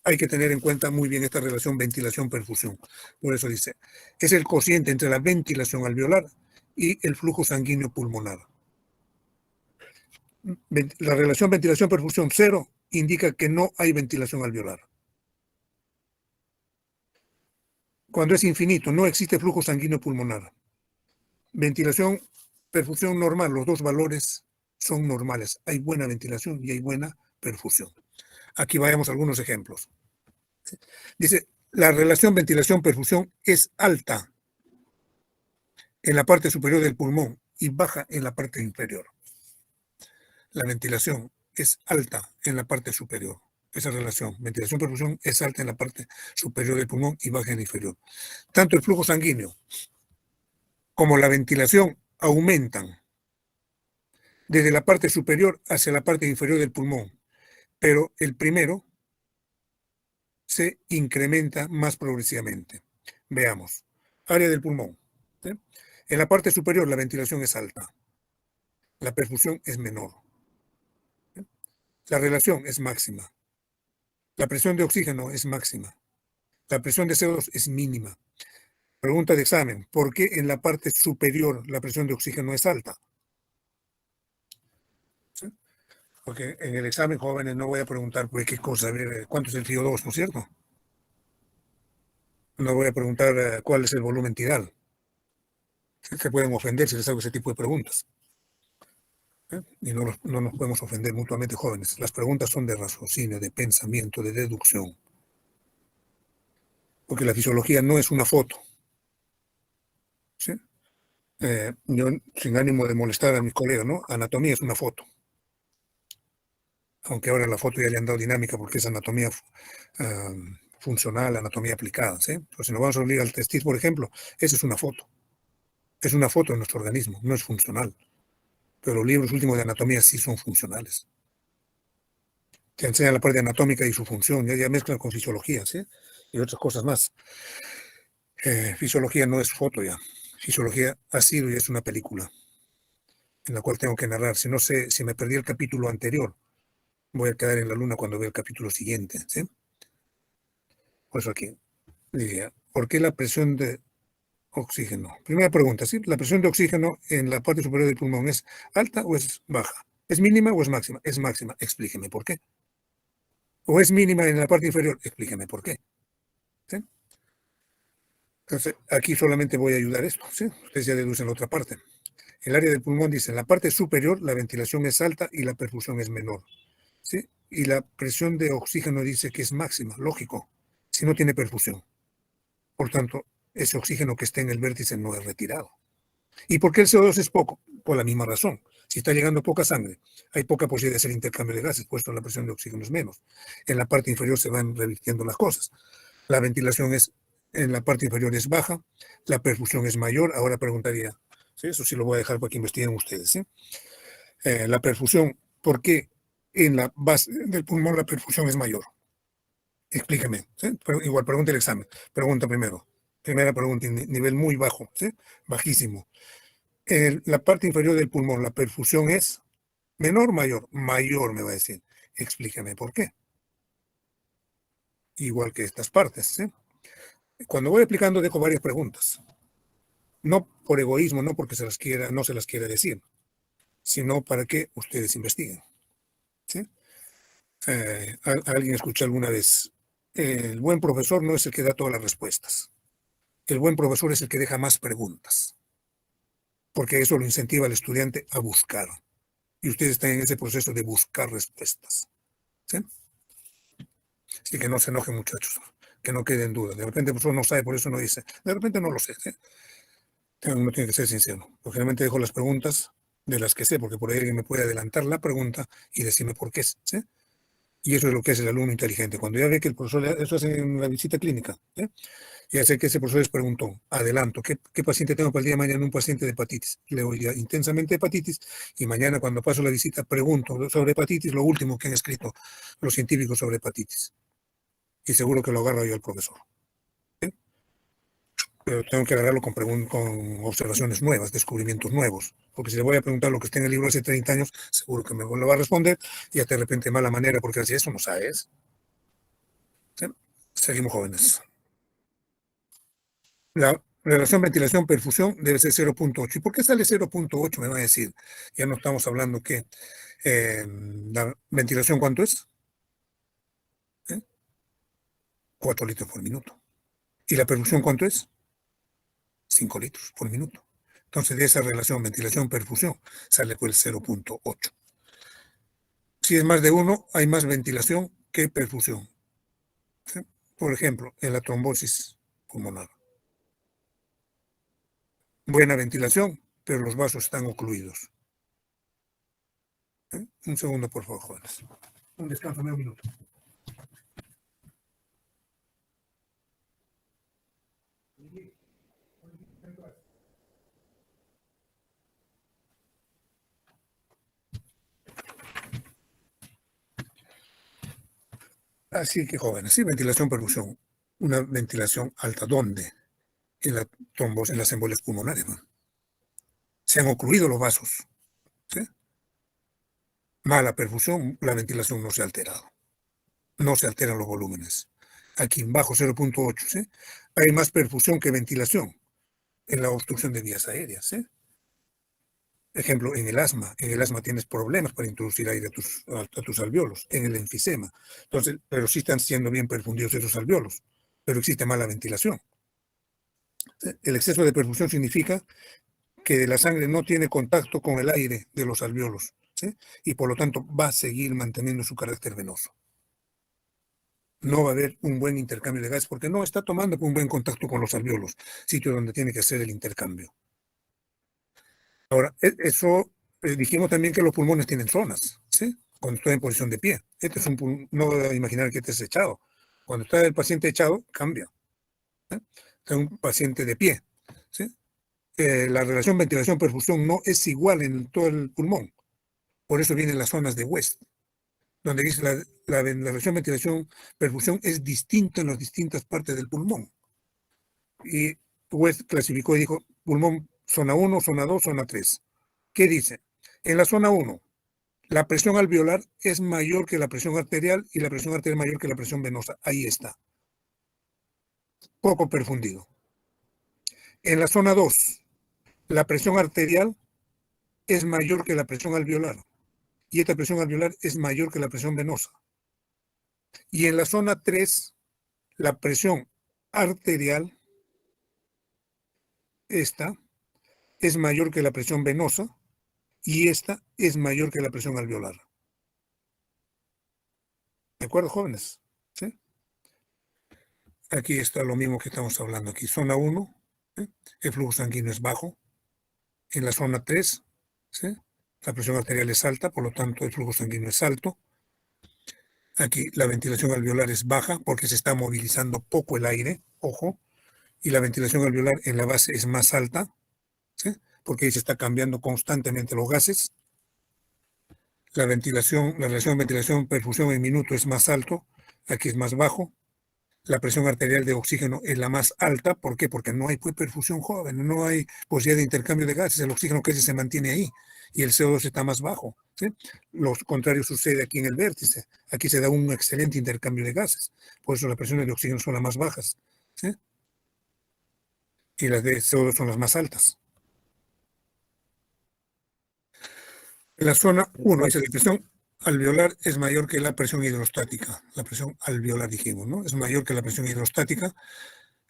hay que tener en cuenta muy bien esta relación ventilación-perfusión. Por eso dice, es el cociente entre la ventilación alveolar y el flujo sanguíneo pulmonar. La relación ventilación-perfusión 0 indica que no hay ventilación alveolar. Cuando es infinito, no existe flujo sanguíneo pulmonar. Ventilación, perfusión normal, los dos valores son normales. Hay buena ventilación y hay buena perfusión. Aquí vayamos a algunos ejemplos. Dice, la relación ventilación-perfusión es alta en la parte superior del pulmón y baja en la parte inferior. La ventilación es alta en la parte superior. Esa relación, ventilación-perfusión, es alta en la parte superior del pulmón y baja en la inferior. Tanto el flujo sanguíneo como la ventilación aumentan desde la parte superior hacia la parte inferior del pulmón, pero el primero se incrementa más progresivamente. Veamos. Área del pulmón, ¿sí? En la parte superior la ventilación es alta, la perfusión es menor, ¿sí? La relación es máxima, la presión de oxígeno es máxima, la presión de CO2 es mínima. Pregunta de examen, ¿por qué en la parte superior la presión de oxígeno es alta? ¿Sí? Porque en el examen, jóvenes, no voy a preguntar pues, qué cosa, a ver, cuánto es el CO2, ¿no es cierto? No voy a preguntar cuál es el volumen tidal. Se pueden ofender si les hago ese tipo de preguntas. Y no nos podemos ofender mutuamente, jóvenes. Las preguntas son de raciocinio, de pensamiento, de deducción. Porque la fisiología no es una foto. ¿Sí? Yo, sin ánimo de molestar a mis colegas, ¿no? Anatomía es una foto. Aunque ahora la foto ya le han dado dinámica porque es anatomía funcional, anatomía aplicada. ¿Sí? Pero si nos vamos a unir al testis, por ejemplo, esa es una foto. Es una foto de nuestro organismo, no es funcional. Pero los libros últimos de anatomía sí son funcionales. Te enseñan la parte anatómica y su función, ya mezclan con fisiología, ¿sí? Y otras cosas más. Fisiología no es foto ya. Fisiología ha sido y es una película en la cual tengo que narrar. Si no sé, si me perdí el capítulo anterior, voy a quedar en la luna cuando vea el capítulo siguiente, ¿sí? Por eso aquí diría, ¿por qué la presión de oxígeno? Primera pregunta, ¿sí? ¿La presión de oxígeno en la parte superior del pulmón es alta o es baja? ¿Es mínima o es máxima? Es máxima. Explíqueme por qué. o es mínima en la parte inferior, explíqueme por qué. ¿Sí? Entonces, aquí solamente voy a ayudar esto. ¿Sí? Ustedes ya deducen la otra parte. El área del pulmón dice, en la parte superior la ventilación es alta y la perfusión es menor. ¿Sí? Y la presión de oxígeno dice que es máxima, lógico, si no tiene perfusión. Por tanto, ese oxígeno que está en el vértice no es retirado. ¿Y por qué el CO2 es poco? Por la misma razón. Si está llegando poca sangre, hay poca posibilidad de hacer intercambio de gases, puesto la presión de oxígeno es menos. En la parte inferior se van revirtiendo las cosas. La ventilación es, en la parte inferior es baja, la perfusión es mayor. Ahora preguntaría, ¿sí? Eso sí lo voy a dejar para que investiguen ustedes. ¿Sí? La perfusión, ¿por qué en la base del pulmón la perfusión es mayor? Explíqueme. ¿Sí? Pero igual, pregunta el examen. Pregunta primero. Primera pregunta, nivel muy bajo, ¿sí? Bajísimo. En la parte inferior del pulmón, la perfusión es menor o mayor. Mayor, me va a decir. Explíqueme por qué. Igual que estas partes, ¿sí? Cuando voy explicando, dejo varias preguntas. No por egoísmo, no porque no se las quiera decir, sino para que ustedes investiguen. ¿Sí? Alguien escuchó alguna vez, el buen profesor no es el que da todas las respuestas. El buen profesor es el que deja más preguntas, porque eso lo incentiva al estudiante a buscar. Y ustedes están en ese proceso de buscar respuestas. ¿Sí? Así que no se enojen, muchachos, que no queden dudas. De repente el profesor no sabe, por eso no dice. De repente no lo sé. ¿Sí? Uno tiene que ser sincero. Porque generalmente dejo las preguntas de las que sé, porque por ahí alguien me puede adelantar la pregunta y decirme por qué. ¿Sí? Y eso es lo que es el alumno inteligente. Cuando ya ve que el profesor, eso hace en la visita clínica, ¿sí? Ya sé que ese profesor les preguntó, adelanto, ¿qué paciente tengo para el día de mañana? Un paciente de hepatitis. Le oiga intensamente hepatitis y mañana cuando paso la visita pregunto sobre hepatitis, lo último que han escrito los científicos sobre hepatitis. Y seguro que lo agarro yo al profesor. ¿Sí? Pero tengo que agarrarlo con observaciones nuevas, descubrimientos nuevos. Porque si le voy a preguntar lo que está en el libro hace 30 años, seguro que me lo va a responder y de repente mala manera, porque así eso no sabes. ¿Sí? Seguimos jóvenes. La relación ventilación-perfusión debe ser 0.8. ¿Y por qué sale 0.8? Me va a decir. Ya no estamos hablando que la ventilación, ¿cuánto es? ¿Eh? 4 litros por minuto. ¿Y la perfusión cuánto es? 5 litros por minuto. Entonces, de esa relación ventilación-perfusión sale pues el 0.8. Si es más de 1, hay más ventilación que perfusión. ¿Sí? Por ejemplo, en la trombosis pulmonar. Buena ventilación, pero los vasos están ocluidos. Un segundo, por favor, jóvenes. Un descanso de un minuto. Así que jóvenes, sí, ventilación, perfusión. Una ventilación alta. ¿Dónde? En la trombosis, en las embolias pulmonares, ¿no? Se han ocluido los vasos. ¿Sí? Mala perfusión, la ventilación no se ha alterado. No se alteran los volúmenes. Aquí bajo 0.8, ¿sí? Hay más perfusión que ventilación en la obstrucción de vías aéreas, ¿sí? Ejemplo, en el asma. En el asma tienes problemas para introducir aire a tus alvéolos. En el enfisema. Entonces, pero sí están siendo bien perfundidos esos alvéolos. Pero existe mala ventilación. El exceso de perfusión significa que la sangre no tiene contacto con el aire de los alvéolos, ¿sí? Y por lo tanto va a seguir manteniendo su carácter venoso. No va a haber un buen intercambio de gases porque no está tomando un buen contacto con los alvéolos, sitio donde tiene que hacer el intercambio. Ahora, eso dijimos también que los pulmones tienen zonas, ¿sí? Cuando estoy en posición de pie. No voy a imaginar que este es echado. Cuando está el paciente echado, cambia. ¿Sí? Está un paciente de pie, ¿sí? La relación ventilación-perfusión no es igual en todo el pulmón. Por eso vienen las zonas de West, donde dice la relación ventilación-perfusión es distinta en las distintas partes del pulmón. Y West clasificó y dijo pulmón zona 1, zona 2, zona 3. ¿Qué dice? En la zona 1, la presión alveolar es mayor que la presión arterial y la presión arterial mayor que la presión venosa. Ahí está. Poco perfundido. En la zona 2, la presión arterial es mayor que la presión alveolar y esta presión alveolar es mayor que la presión venosa. Y en la zona 3, la presión arterial, esta, es mayor que la presión venosa y esta es mayor que la presión alveolar. ¿De acuerdo, jóvenes? ¿Sí? Aquí está lo mismo que estamos hablando aquí. Zona 1, ¿sí? El flujo sanguíneo es bajo. En la zona 3, ¿sí? La presión arterial es alta, por lo tanto el flujo sanguíneo es alto. Aquí la ventilación alveolar es baja porque se está movilizando poco el aire, ojo, y la ventilación alveolar en la base es más alta, ¿sí? Porque ahí se está cambiando constantemente los gases. La relación ventilación-perfusión en minuto es más alto, aquí es más bajo. La presión arterial de oxígeno es la más alta. ¿Por qué? Porque no hay perfusión joven, no hay posibilidad de intercambio de gases, el oxígeno casi se mantiene ahí y el CO2 está más bajo. ¿Sí? Lo contrario sucede aquí en el vértice. Aquí se da un excelente intercambio de gases. Por eso las presiones de oxígeno son las más bajas. ¿Sí? Y las de CO2 son las más altas. En la zona 1 dice la presión alveolar es mayor que la presión hidrostática. La presión alveolar dijimos, ¿no? Es mayor que la presión hidrostática.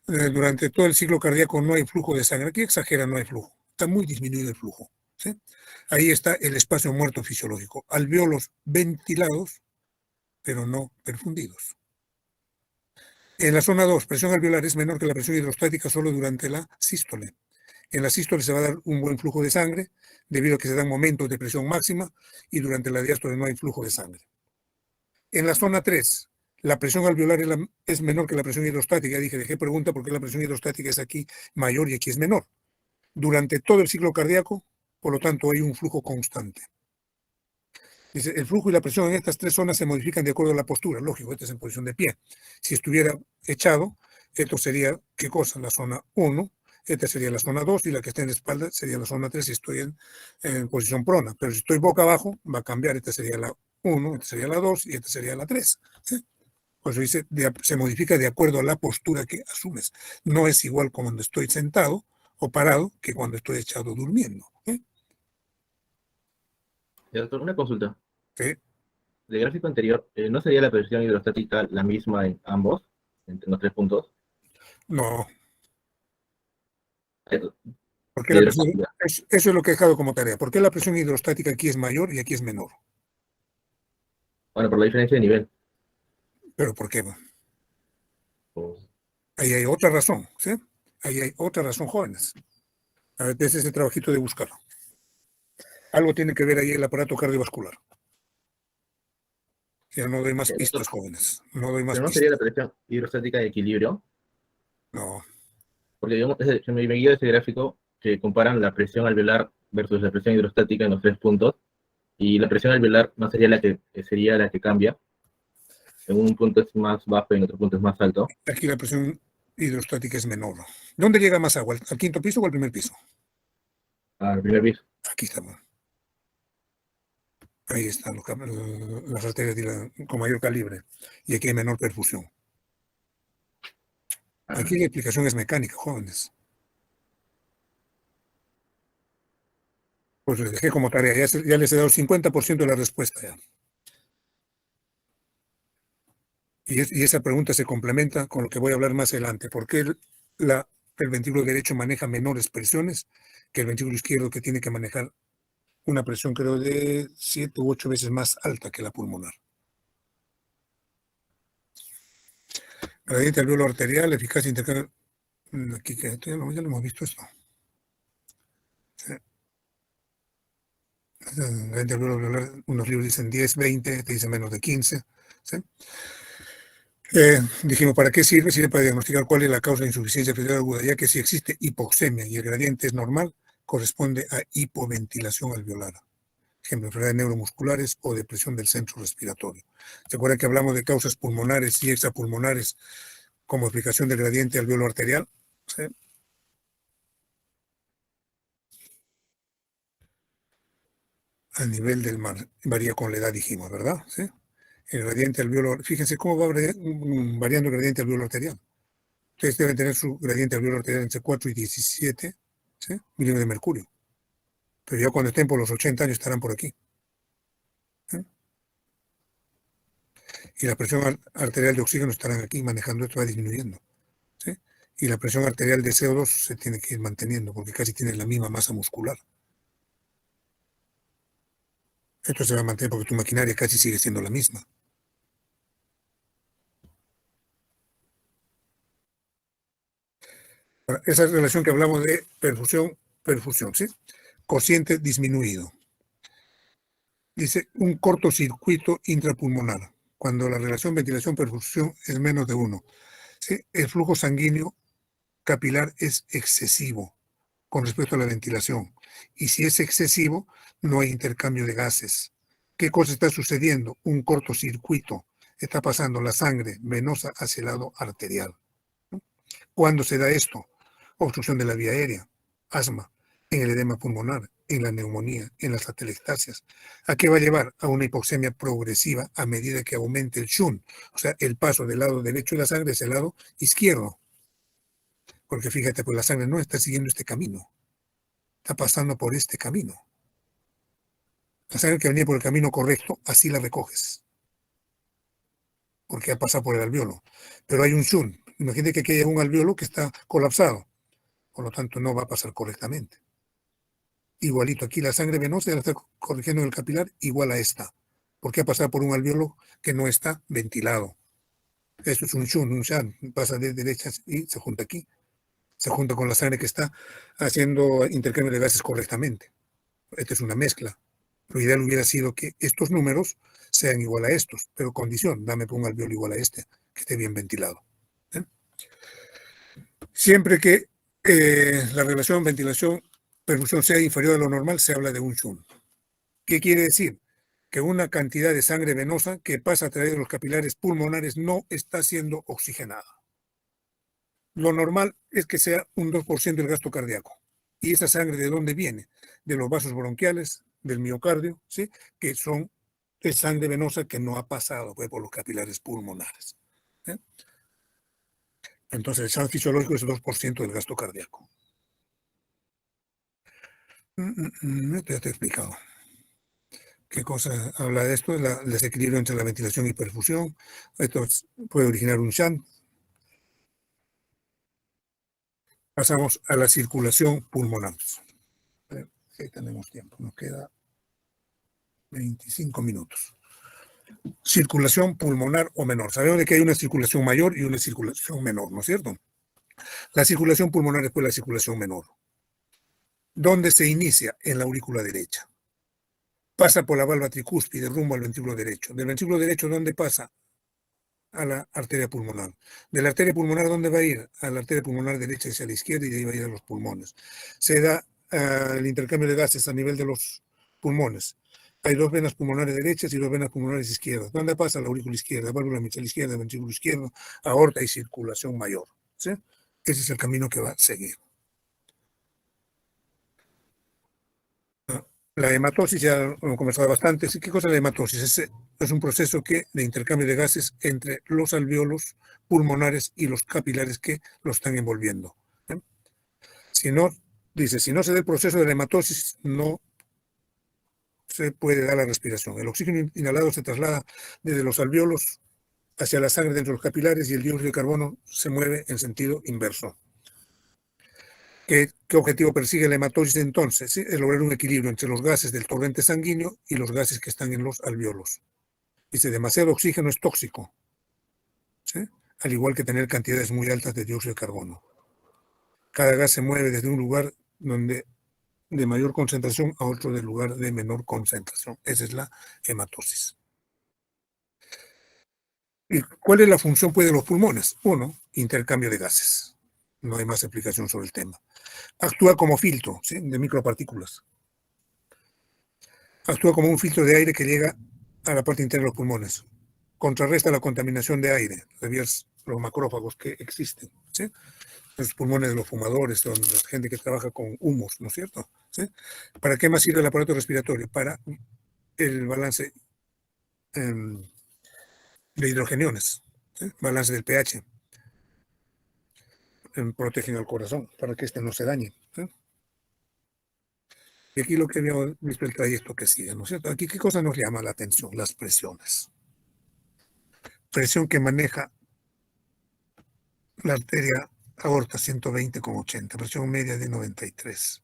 Durante todo el ciclo cardíaco no hay flujo de sangre. Aquí exagera, no hay flujo. Está muy disminuido el flujo. ¿Sí? Ahí está el espacio muerto fisiológico. Alvéolos ventilados, pero no perfundidos. En la zona 2, presión alveolar es menor que la presión hidrostática solo durante la sístole. En la sístole se va a dar un buen flujo de sangre, debido a que se dan momentos de presión máxima, y durante la diástole no hay flujo de sangre. En la zona 3, la presión alveolar es menor que la presión hidrostática. Dejé pregunta porque la presión hidrostática es aquí mayor y aquí es menor. Durante todo el ciclo cardíaco, por lo tanto, hay un flujo constante. Dice, el flujo y la presión en estas tres zonas se modifican de acuerdo a la postura. Lógico, esta es en posición de pie. Si estuviera echado, esto sería, ¿qué cosa? La zona 1, esta sería la zona 2 y la que está en la espalda sería la zona 3 si estoy en posición prona. Pero si estoy boca abajo, va a cambiar. Esta sería la 1, esta sería la 2 y esta sería la 3. ¿Sí? Por eso dice, se modifica de acuerdo a la postura que asumes. No es igual cuando estoy sentado o parado que cuando estoy echado durmiendo. ¿Sí? Doctor, una consulta. ¿Sí? Del gráfico anterior, ¿no sería la presión hidrostática la misma en ambos, entre los 3 puntos? No, Eh, porque La la presión, hidrostática. eso es lo que he dejado como tarea. ¿Por qué la presión hidrostática aquí es mayor y aquí es menor? Bueno, por la diferencia de nivel. ¿Pero por qué? Pues, Ahí hay otra razón, ¿sí? Ahí hay otra razón, jóvenes. A ver, desde ese trabajito de buscarlo. Algo tiene que ver ahí el aparato cardiovascular. Ya no doy más doctor, pistas, jóvenes. No doy más pero no sería pistas. la presión hidrostática de equilibrio, No. porque digamos, me guío de ese gráfico que comparan la presión alveolar versus la presión hidrostática en los 3 puntos, y la presión alveolar no sería sería la que cambia. En un punto es más bajo y en otro punto es más alto. Aquí la presión hidrostática es menor. ¿Dónde llega más agua? ¿Al quinto piso o al primer piso? Al primer piso. Aquí estamos. Ahí están las arterias con mayor calibre. Y aquí hay menor perfusión. Ah, Aquí la explicación es mecánica, jóvenes. Pues les dejé como tarea. Ya les he dado el 50% de la respuesta ya. Y esa pregunta se complementa con lo que voy a hablar más adelante. ¿Por qué el ventrículo derecho maneja menores presiones que el ventrículo izquierdo, que tiene que manejar una presión, creo, de 7 u 8 veces más alta que la pulmonar? Gradiente alveolo arterial, eficacia intercambio. Aquí que ya lo hemos visto esto. Gradiente alveolo alveolar, unos libros dicen 10, 20, te dicen menos de 15. ¿Sí? Dijimos, ¿para qué sirve? Sirve para diagnosticar cuál es la causa de insuficiencia respiratoria aguda, ya que si existe hipoxemia y el gradiente es normal, corresponde a hipoventilación alveolar. Ejemplo, enfermedades neuromusculares o depresión del centro respiratorio. ¿Se acuerdan que hablamos de causas pulmonares y extrapulmonares como explicación del gradiente alveolo arterial? ¿Sí? Al nivel del mar, varía con la edad, dijimos, ¿verdad? ¿Sí? El gradiente alveolo, fíjense cómo va variando el gradiente alveolo arterial. Ustedes deben tener su gradiente alveolo arterial entre 4 y 17, ¿sí? Milímetros de mercurio. Pero ya cuando estén por los 80 años estarán por aquí. ¿Sí? y la presión arterial de oxígeno estarán aquí manejando, esto va disminuyendo, ¿sí? Y la presión arterial de CO2 se tiene que ir manteniendo porque casi tiene la misma masa muscular. Esto se va a mantener porque tu maquinaria casi sigue siendo la misma. Ahora, esa relación que hablamos de perfusión, ¿sí? Cociente disminuido. Dice un cortocircuito intrapulmonar, cuando la relación ventilación-perfusión es menos de 1. ¿Sí? El flujo sanguíneo capilar es excesivo con respecto a la ventilación. Y si es excesivo, no hay intercambio de gases. ¿Qué cosa está sucediendo? Un cortocircuito. Está pasando la sangre venosa hacia el lado arterial. ¿Cuándo se da esto? Obstrucción de la vía aérea, asma, en el edema pulmonar, en la neumonía, en las atelectasias. ¿A qué va a llevar? A una hipoxemia progresiva a medida que aumente el shunt, o sea, el paso del lado derecho de la sangre hacia el lado izquierdo. Porque fíjate, pues la sangre no está siguiendo este camino, está pasando por este camino. La sangre que venía por el camino correcto, así la recoges, porque ha pasado por el alveolo. Pero hay un shunt. Imagínate que aquí hay un alveolo que está colapsado, por lo tanto no va a pasar correctamente. Igualito, aquí la sangre venosa ya la está corrigiendo en el capilar igual a esta, porque ha pasado por un alveolo que no está ventilado. Esto es un shunt, pasa de derecha y se junta aquí. Se junta con la sangre que está haciendo intercambio de gases correctamente. Esta es una mezcla. Lo ideal hubiera sido que estos números sean igual a estos, pero condición, dame un alveolo igual a este, que esté bien ventilado. ¿Eh? Siempre que la relación ventilación-perfusión sea inferior a lo normal, se habla de un shunt. ¿Qué quiere decir? Que una cantidad de sangre venosa que pasa a través de los capilares pulmonares no está siendo oxigenada. Lo normal es que sea un 2% del gasto cardíaco. ¿Y esa sangre de dónde viene? De los vasos bronquiales, del miocardio, ¿sí? Que son de sangre venosa que no ha pasado pues, por los capilares pulmonares. ¿Eh? Entonces, el SAN fisiológico es el 2% del gasto cardíaco. Ya te he explicado. ¿Qué cosa habla de esto? El desequilibrio entre la ventilación y perfusión. Esto puede originar un shunt. Pasamos a la circulación pulmonar. Ahí tenemos tiempo, nos queda 25 minutos. Circulación pulmonar o menor. Sabemos de que hay una circulación mayor y una circulación menor, ¿no es cierto? La circulación pulmonar es pues la circulación menor. ¿Dónde se inicia? En la aurícula derecha. Pasa por la valva tricúspide rumbo al ventrículo derecho. Del ventrículo derecho, ¿dónde pasa? A la arteria pulmonar. De la arteria pulmonar, ¿dónde va a ir? A la arteria pulmonar derecha hacia la izquierda y de ahí va a ir a los pulmones. Se da el intercambio de gases a nivel de los pulmones. Hay dos venas pulmonares derechas y dos venas pulmonares izquierdas. ¿Dónde pasa? La aurícula izquierda, válvula mitral izquierda, ventrículo izquierdo, aorta y circulación mayor. ¿Sí? Ese es el camino que va a seguir. La hematosis ya lo hemos conversado bastante. ¿Qué cosa es la hematosis? Es un proceso de intercambio de gases entre los alvéolos pulmonares y los capilares que lo están envolviendo. ¿Eh? Si no se da el proceso de la hematosis, no se puede dar la respiración. El oxígeno inhalado se traslada desde los alvéolos hacia la sangre dentro de los capilares y el dióxido de carbono se mueve en sentido inverso. ¿Qué objetivo persigue la hematosis entonces? ¿Sí? Es lograr un equilibrio entre los gases del torrente sanguíneo y los gases que están en los alvéolos. Dice, demasiado oxígeno es tóxico, ¿sí? Al igual que tener cantidades muy altas de dióxido de carbono. Cada gas se mueve desde un lugar de mayor concentración a otro del lugar de menor concentración. Esa es la hematosis. ¿Y cuál es la función pues, de los pulmones? Uno, intercambio de gases. No hay más explicación sobre el tema. Actúa como filtro, ¿sí? De micropartículas. Actúa como un filtro de aire que llega a la parte interna de los pulmones. Contrarresta la contaminación de aire, los macrófagos que existen, ¿sí? Los pulmones de los fumadores, la gente que trabaja con humos, ¿no es cierto? ¿Sí? ¿Para qué más sirve el aparato respiratorio? Para el balance de hidrogeniones, ¿sí? Balance del pH. Protegen al corazón para que este no se dañe. ¿Sí? Y aquí lo que habíamos visto el trayecto que sigue, ¿no es cierto? Aquí, ¿qué cosa nos llama la atención? Las presiones. presión que maneja la arteria aorta 120,80, presión media de 93.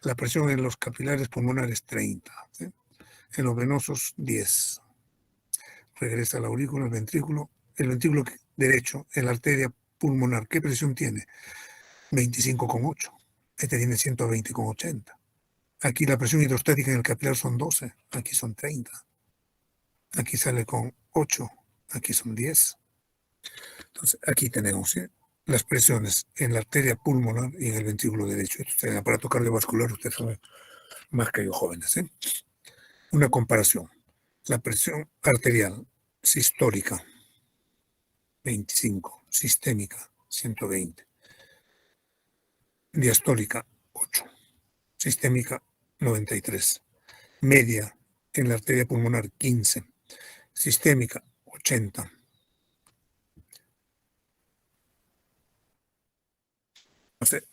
La presión en los capilares pulmonares 30, ¿sí? En los venosos 10. Regresa la aurícula, el ventrículo derecho en la arteria pulmonar. ¿Qué presión tiene? 25,8. Este tiene 120,80. Aquí la presión hidrostática en el capilar son 12, aquí son 30. Aquí sale con 8, aquí son 10. Entonces, aquí tenemos, ¿sí?, las presiones en la arteria pulmonar y en el ventrículo derecho. Esto es el aparato cardiovascular, ustedes saben más que yo, jóvenes, ¿eh? Una comparación. La presión arterial sistólica, 25, sistémica, 120, diastólica, 8, sistémica, 93, media en la arteria pulmonar, 15, sistémica, 80.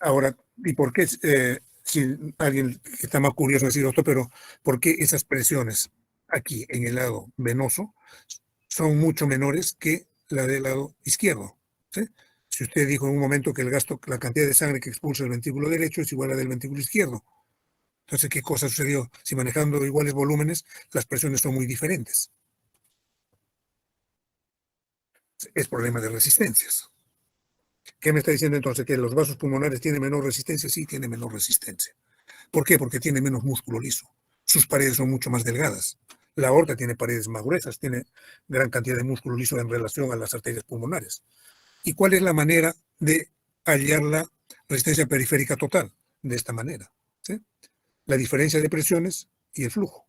Ahora, ¿y por qué, si alguien que está más curioso decir esto, pero por qué esas presiones aquí en el lado venoso son mucho menores que la del lado izquierdo? ¿Sí? Si usted dijo en un momento que el gasto, la cantidad de sangre que expulsa el ventrículo derecho es igual a la del ventrículo izquierdo. Entonces, ¿qué cosa sucedió? Si manejando iguales volúmenes, las presiones son muy diferentes. Es problema de resistencias. ¿Qué me está diciendo entonces? ¿Que los vasos pulmonares tienen menor resistencia? Sí, tienen menor resistencia. ¿Por qué? Porque tiene menos músculo liso. Sus paredes son mucho más delgadas. La aorta tiene paredes más gruesas, tiene gran cantidad de músculo liso en relación a las arterias pulmonares. ¿Y cuál es la manera de hallar la resistencia periférica total? De esta manera, ¿sí? La diferencia de presiones y el flujo.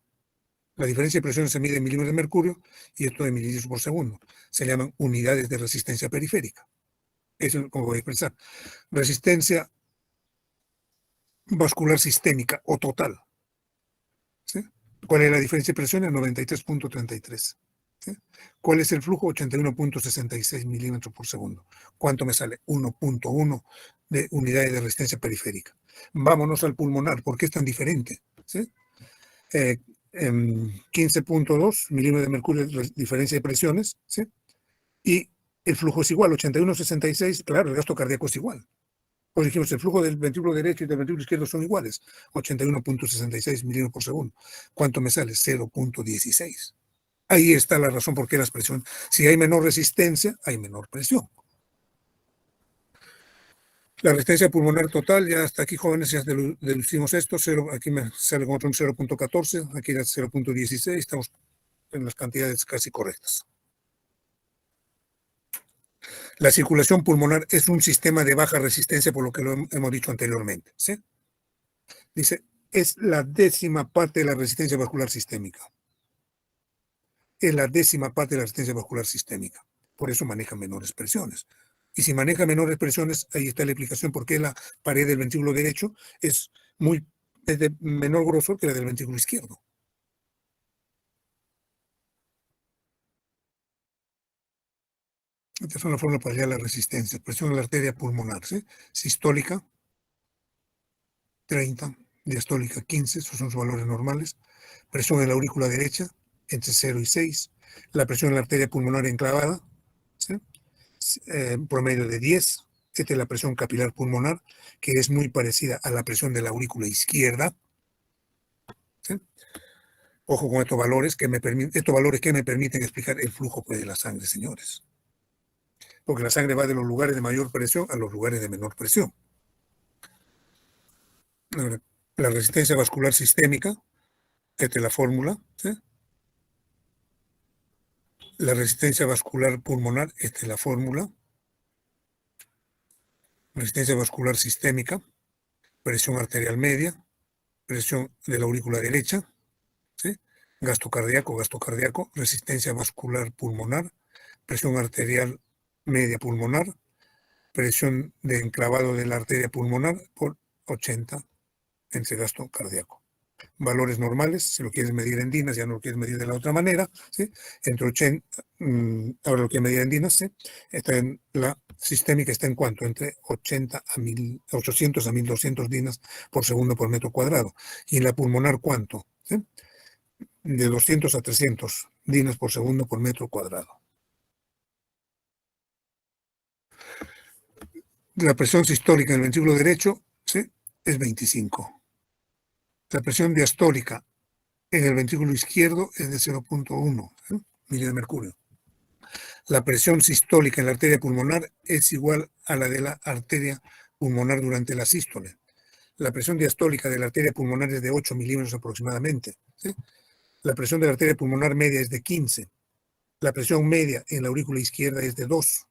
La diferencia de presiones se mide en milímetros de mercurio y esto en mililitros por segundo. Se llaman unidades de resistencia periférica. Eso es como voy a expresar. Resistencia vascular sistémica o total. ¿Sí? ¿Cuál es la diferencia de presiones? 93,33. ¿Sí? ¿Cuál es el flujo? 81,66 milímetros por segundo. ¿Cuánto me sale? 1,1 de unidades de resistencia periférica. Vámonos al pulmonar. ¿Por qué es tan diferente? ¿Sí? 15,2 milímetros de mercurio de diferencia de presiones. ¿Sí? Y el flujo es igual, 81,66. Claro, el gasto cardíaco es igual. Pues dijimos, el flujo del ventrículo derecho y del ventrículo izquierdo son iguales, 81,66 milímetros por segundo. ¿Cuánto me sale? 0,16. Ahí está la razón por qué las presiones. Si hay menor resistencia, hay menor presión. La resistencia pulmonar total, ya hasta aquí, jóvenes, ya deducimos esto. Aquí me sale con otro 0,14, aquí era 0,16. Estamos en las cantidades casi correctas. La circulación pulmonar es un sistema de baja resistencia, por lo que lo hemos dicho anteriormente, ¿sí? Dice, es la 10ª parte de la resistencia vascular sistémica. Es la 10ª parte de la resistencia vascular sistémica. Por eso maneja menores presiones. Y si maneja menores presiones, ahí está la explicación por qué la pared del ventrículo derecho es de menor grosor que la del ventrículo izquierdo. Esta es una fórmula para hallar la resistencia. Presión en la arteria pulmonar, ¿sí? Sistólica, 30, diastólica, 15, esos son sus valores normales. Presión en la aurícula derecha, entre 0 y 6. La presión en la arteria pulmonar enclavada, ¿sí? Promedio de 10. Esta es la presión capilar pulmonar, que es muy parecida a la presión de la aurícula izquierda. ¿Sí? Ojo con estos valores que me permiten explicar el flujo de la sangre, señores. Porque la sangre va de los lugares de mayor presión a los lugares de menor presión. Ahora, la resistencia vascular sistémica, esta es la fórmula, ¿sí? La resistencia vascular pulmonar, esta es la fórmula. Resistencia vascular sistémica, presión arterial media, presión de la aurícula derecha, ¿sí? Gasto cardíaco, resistencia vascular pulmonar, presión arterial media pulmonar, presión de enclavado de la arteria pulmonar por 80 entre gasto cardíaco. Valores normales, si lo quieres medir en dinas, ya no lo quieres medir de la otra manera, ¿sí? Entre 80, ahora lo quieres medir en dinas, ¿sí? Está en la sistémica, está en cuánto, entre 800 a 1200 dinas por segundo por metro cuadrado. Y en la pulmonar, ¿cuánto? ¿Sí? De 200 a 300 dinas por segundo por metro cuadrado. La presión sistólica en el ventrículo derecho, ¿sí?, es 25. La presión diastólica en el ventrículo izquierdo es de 0,1 milímetros de mercurio. La presión sistólica en la arteria pulmonar es igual a la de la arteria pulmonar durante la sístole. La presión diastólica de la arteria pulmonar es de 8 milímetros aproximadamente, ¿sí? La presión de la arteria pulmonar media es de 15. La presión media en la aurícula izquierda es de 2.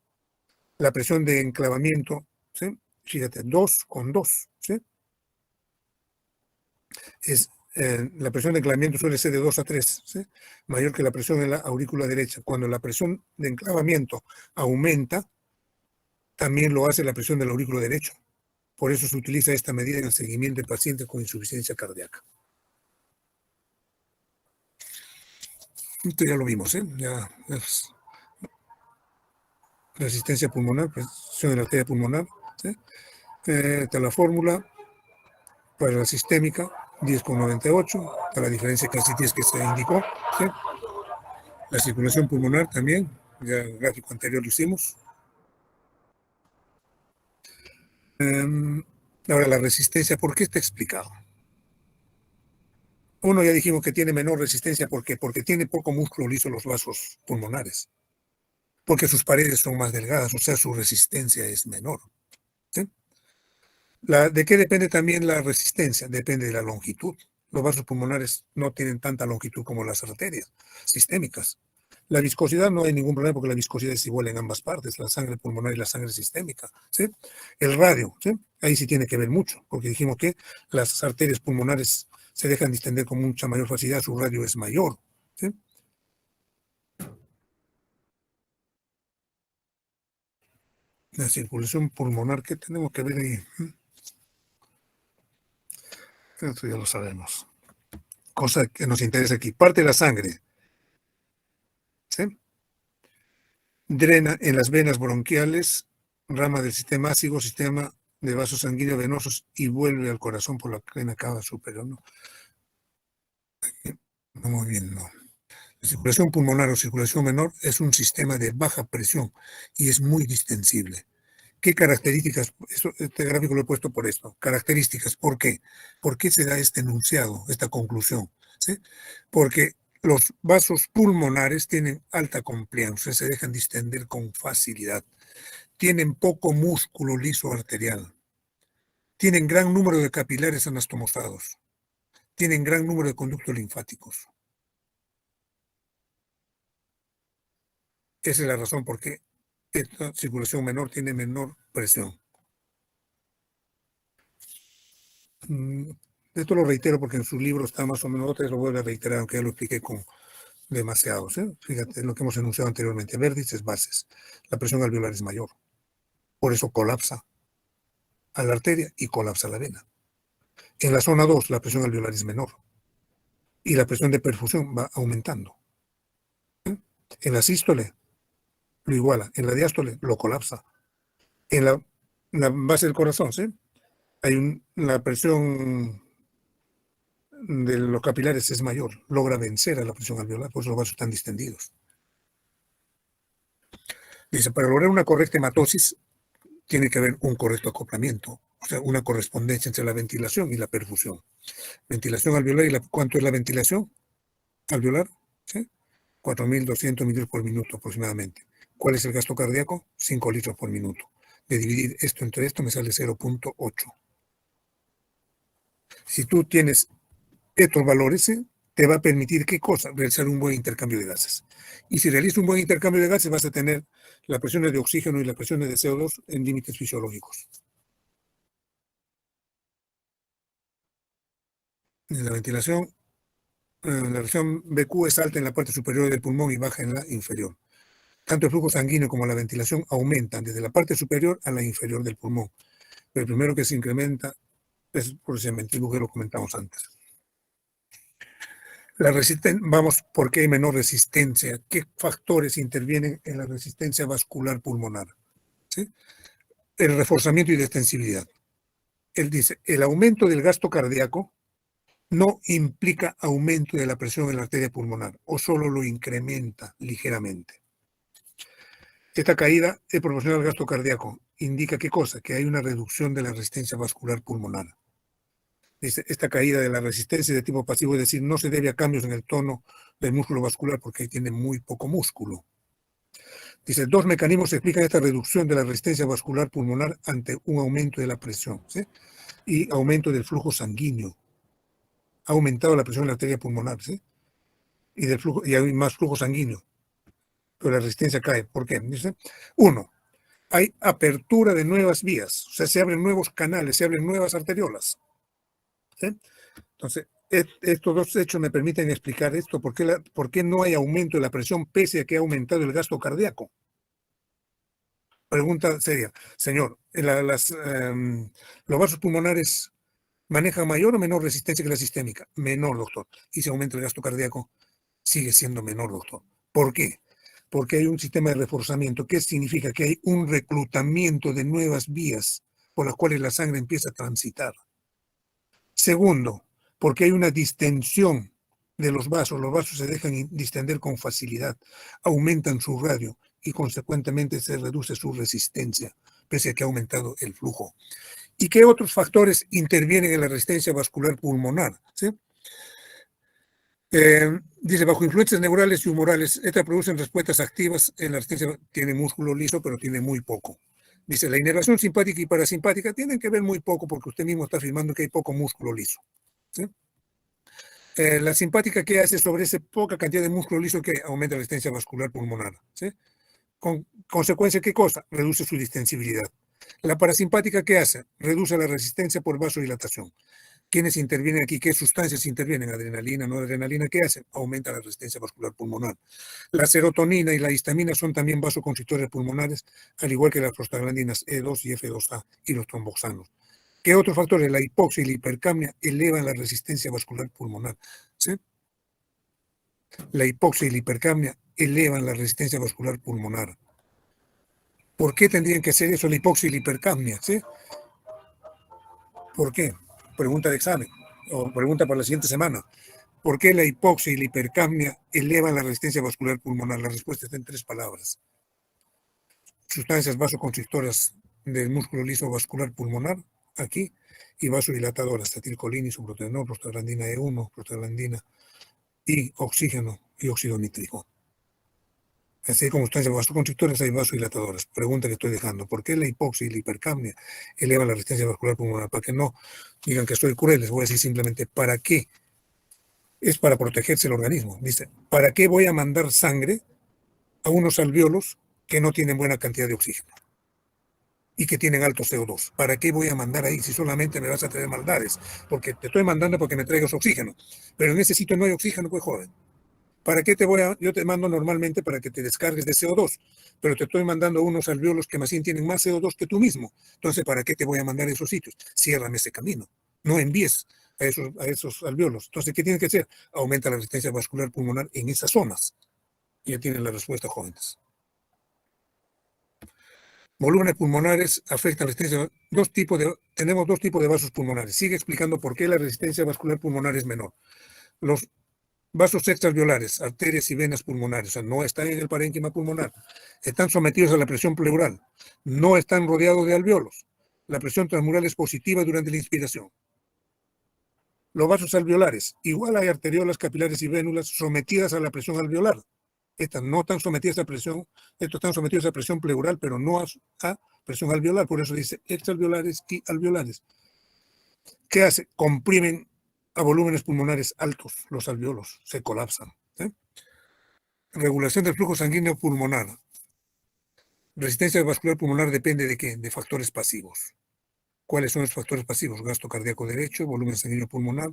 La presión de enclavamiento, ¿sí?, fíjate, 2 con 2, ¿sí? La presión de enclavamiento suele ser de 2 a 3, ¿sí?, mayor que la presión en la aurícula derecha. Cuando la presión de enclavamiento aumenta, también lo hace la presión del aurículo derecho. Por eso se utiliza esta medida en el seguimiento de pacientes con insuficiencia cardíaca. Esto ya lo vimos, ¿eh? Ya es resistencia pulmonar, presión de la arteria pulmonar, ¿sí? Esta es la fórmula para la sistémica, 10,98, para la diferencia casi 10 que se indicó, ¿sí? La circulación pulmonar también, ya el gráfico anterior lo hicimos. Ahora, la resistencia, ¿por qué está explicado? Uno, ya dijimos que tiene menor resistencia, ¿por qué? Porque tiene poco músculo liso los vasos pulmonares, porque sus paredes son más delgadas, o sea, su resistencia es menor, ¿sí? ¿De qué depende también la resistencia? Depende de la longitud. Los vasos pulmonares no tienen tanta longitud como las arterias sistémicas. La viscosidad no hay ningún problema porque la viscosidad es igual en ambas partes, la sangre pulmonar y la sangre sistémica, ¿sí? El radio, ¿sí?, ahí sí tiene que ver mucho, porque dijimos que las arterias pulmonares se dejan distender con mucha mayor facilidad, su radio es mayor, ¿sí? La circulación pulmonar, ¿qué tenemos que ver ahí? Esto ya lo sabemos. Cosa que nos interesa aquí. Parte de la sangre, ¿sí?, drena en las venas bronquiales, rama del sistema ácido, sistema de vasos sanguíneos venosos y vuelve al corazón por la vena cava superior, ¿no? No, muy bien, no. La circulación pulmonar o circulación menor es un sistema de baja presión y es muy distensible. ¿Qué características? Este gráfico lo he puesto por esto. Características, ¿por qué? ¿Por qué se da este enunciado, esta conclusión? ¿Sí? Porque los vasos pulmonares tienen alta compliance, se dejan distender con facilidad. Tienen poco músculo liso arterial. Tienen gran número de capilares anastomosados. Tienen gran número de conductos linfáticos. Esa es la razón por qué esta circulación menor tiene menor presión. Esto lo reitero porque en su libro está más o menos, otra vez lo vuelvo a reiterar, aunque ya lo expliqué con demasiados, ¿eh? Fíjate lo que hemos enunciado anteriormente, vértices, bases. La presión alveolar es mayor. Por eso colapsa a la arteria y colapsa la vena. En la zona 2, la presión alveolar es menor. Y la presión de perfusión va aumentando. En la sístole lo iguala, en la diástole lo colapsa. En la base del corazón, ¿sí?, hay la presión de los capilares es mayor, logra vencer a la presión alveolar, por eso los vasos están distendidos. Dice, para lograr una correcta hematosis tiene que haber un correcto acoplamiento, o sea, una correspondencia entre la ventilación y la perfusión. Ventilación alveolar, ¿cuánto es la ventilación alveolar? ¿Sí? 4.200 mililitros por minuto aproximadamente. ¿Cuál es el gasto cardíaco? 5 litros por minuto. De dividir esto entre esto me sale 0,8. Si tú tienes estos valores, te va a permitir, ¿qué cosa? Realizar un buen intercambio de gases. Y si realizas un buen intercambio de gases, vas a tener las presiones de oxígeno y las presiones de CO2 en límites fisiológicos. En la ventilación, la presión BQ es alta en la parte superior del pulmón y baja en la inferior. Tanto el flujo sanguíneo como la ventilación aumentan desde la parte superior a la inferior del pulmón. Pero el primero que se incrementa es por ese ventrículo que lo comentamos antes. Vamos, ¿por qué hay menor resistencia? ¿Qué factores intervienen en la resistencia vascular pulmonar? ¿Sí? El reforzamiento y la extensibilidad. Él dice, el aumento del gasto cardíaco no implica aumento de la presión en la arteria pulmonar, o solo lo incrementa ligeramente. Esta caída es proporcional al gasto cardíaco indica qué cosa, que hay una reducción de la resistencia vascular pulmonar. Dice, esta caída de la resistencia de tipo pasivo, es decir, no se debe a cambios en el tono del músculo vascular porque ahí tiene muy poco músculo. Dice, dos mecanismos explican esta reducción de la resistencia vascular pulmonar ante un aumento de la presión, ¿sí? Y aumento del flujo sanguíneo. Ha aumentado la presión en la arteria pulmonar, ¿sí? Y hay más flujo sanguíneo, pero la resistencia cae. ¿Por qué? Dice, uno, hay apertura de nuevas vías, o sea, se abren nuevos canales, se abren nuevas arteriolas, ¿sí? Entonces, estos dos hechos me permiten explicar esto, por qué no hay aumento de la presión pese a que ha aumentado el gasto cardíaco. Pregunta seria, señor, ¿los vasos pulmonares manejan mayor o menor resistencia que la sistémica? Menor, doctor. Y si aumenta el gasto cardíaco, sigue siendo menor, doctor. ¿Por qué? Porque hay un sistema de reforzamiento. ¿Qué significa? Que hay un reclutamiento de nuevas vías por las cuales la sangre empieza a transitar. Segundo, porque hay una distensión de los vasos se dejan distender con facilidad, aumentan su radio y consecuentemente se reduce su resistencia, pese a que ha aumentado el flujo. ¿Y qué otros factores intervienen en la resistencia vascular pulmonar? ¿Sí? Dice, bajo influencias neurales y humorales, estas producen respuestas activas en la resistencia, tiene músculo liso, pero tiene muy poco. Dice, la inervación simpática y parasimpática tienen que ver muy poco porque usted mismo está afirmando que hay poco músculo liso. ¿Sí? La simpática, ¿qué hace sobre esa poca cantidad de músculo liso que aumenta la resistencia vascular pulmonar? ¿Sí? Con consecuencia, ¿qué cosa? Reduce su distensibilidad. La parasimpática, ¿qué hace? Reduce la resistencia por vasodilatación. ¿Quiénes intervienen aquí? ¿Qué sustancias intervienen? Adrenalina, no adrenalina, ¿qué hacen? Aumenta la resistencia vascular pulmonar. La serotonina y la histamina son también vasoconstrictores pulmonares, al igual que las prostaglandinas E2 y F2A y los tromboxanos. ¿Qué otros factores? La hipoxia y la hipercapnia elevan la resistencia vascular pulmonar. ¿Sí? La hipoxia y la hipercapnia elevan la resistencia vascular pulmonar. ¿Por qué tendrían que hacer eso la hipoxia y la hipercapnia? ¿Sí? ¿Por qué? Pregunta de examen o pregunta para la siguiente semana. ¿Por qué la hipoxia y la hipercapnia elevan la resistencia vascular pulmonar? La respuesta está en 3 palabras. Sustancias vasoconstrictoras del músculo liso vascular pulmonar, aquí, y vasodilatadoras, acetilcolina, isoproterenol, prostaglandina E1, prostaglandina y oxígeno y óxido nítrico. Así como sustancias vasoconstrictoras hay vasodilatadoras. Pregunta que estoy dejando. ¿Por qué la hipoxia y la hipercapnia elevan la resistencia vascular pulmonar? Para que no digan que soy cruel, les voy a decir simplemente ¿para qué? Es para protegerse el organismo. Dice, ¿para qué voy a mandar sangre a unos alvéolos que no tienen buena cantidad de oxígeno y que tienen alto CO2? ¿Para qué voy a mandar ahí si solamente me vas a traer maldades? Porque te estoy mandando porque me traigas oxígeno, pero en ese sitio no hay oxígeno, pues joven. ¿Para qué yo te mando normalmente para que te descargues de CO2, pero te estoy mandando unos alvéolos que más bien tienen más CO2 que tú mismo? Entonces, ¿para qué te voy a mandar a esos sitios? Ciérrame ese camino, no envíes a esos alvéolos. Entonces, ¿qué tiene que hacer? Aumenta la resistencia vascular pulmonar en esas zonas. Y ya tienen la respuesta, jóvenes. Volúmenes pulmonares afectan la resistencia. Tenemos dos tipos de vasos pulmonares. Sigue explicando por qué la resistencia vascular pulmonar es menor. Los vasos extraalveolares, arterias y venas pulmonares, o sea, no están en el parénquima pulmonar, están sometidos a la presión pleural, no están rodeados de alvéolos. La presión transmural es positiva durante la inspiración. Los vasos alveolares, igual hay arteriolas, capilares y vénulas sometidas a la presión alveolar. Estas no están sometidas a presión, estos están sometidos a presión pleural, pero no a presión alveolar, por eso dice extraalveolares y alveolares. ¿Qué hace? Comprimen a volúmenes pulmonares altos los alvéolos, se colapsan. ¿Sí? Regulación del flujo sanguíneo pulmonar. Resistencia vascular pulmonar depende de qué? De factores pasivos. ¿Cuáles son los factores pasivos? Gasto cardíaco derecho, volumen sanguíneo pulmonar,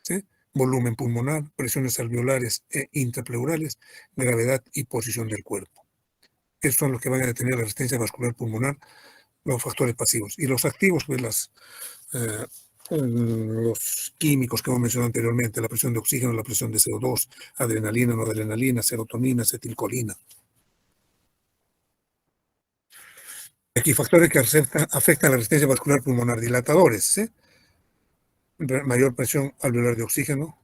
¿sí? Volumen pulmonar, presiones alveolares e intrapleurales, gravedad y posición del cuerpo. Esos son los que van a detener la resistencia vascular pulmonar, los factores pasivos. Y los activos, pues los químicos que hemos mencionado anteriormente, la presión de oxígeno, la presión de CO2, adrenalina, noradrenalina, serotonina, acetilcolina. Aquí factores que afectan la resistencia vascular pulmonar, dilatadores, ¿sí? Mayor presión alveolar de oxígeno,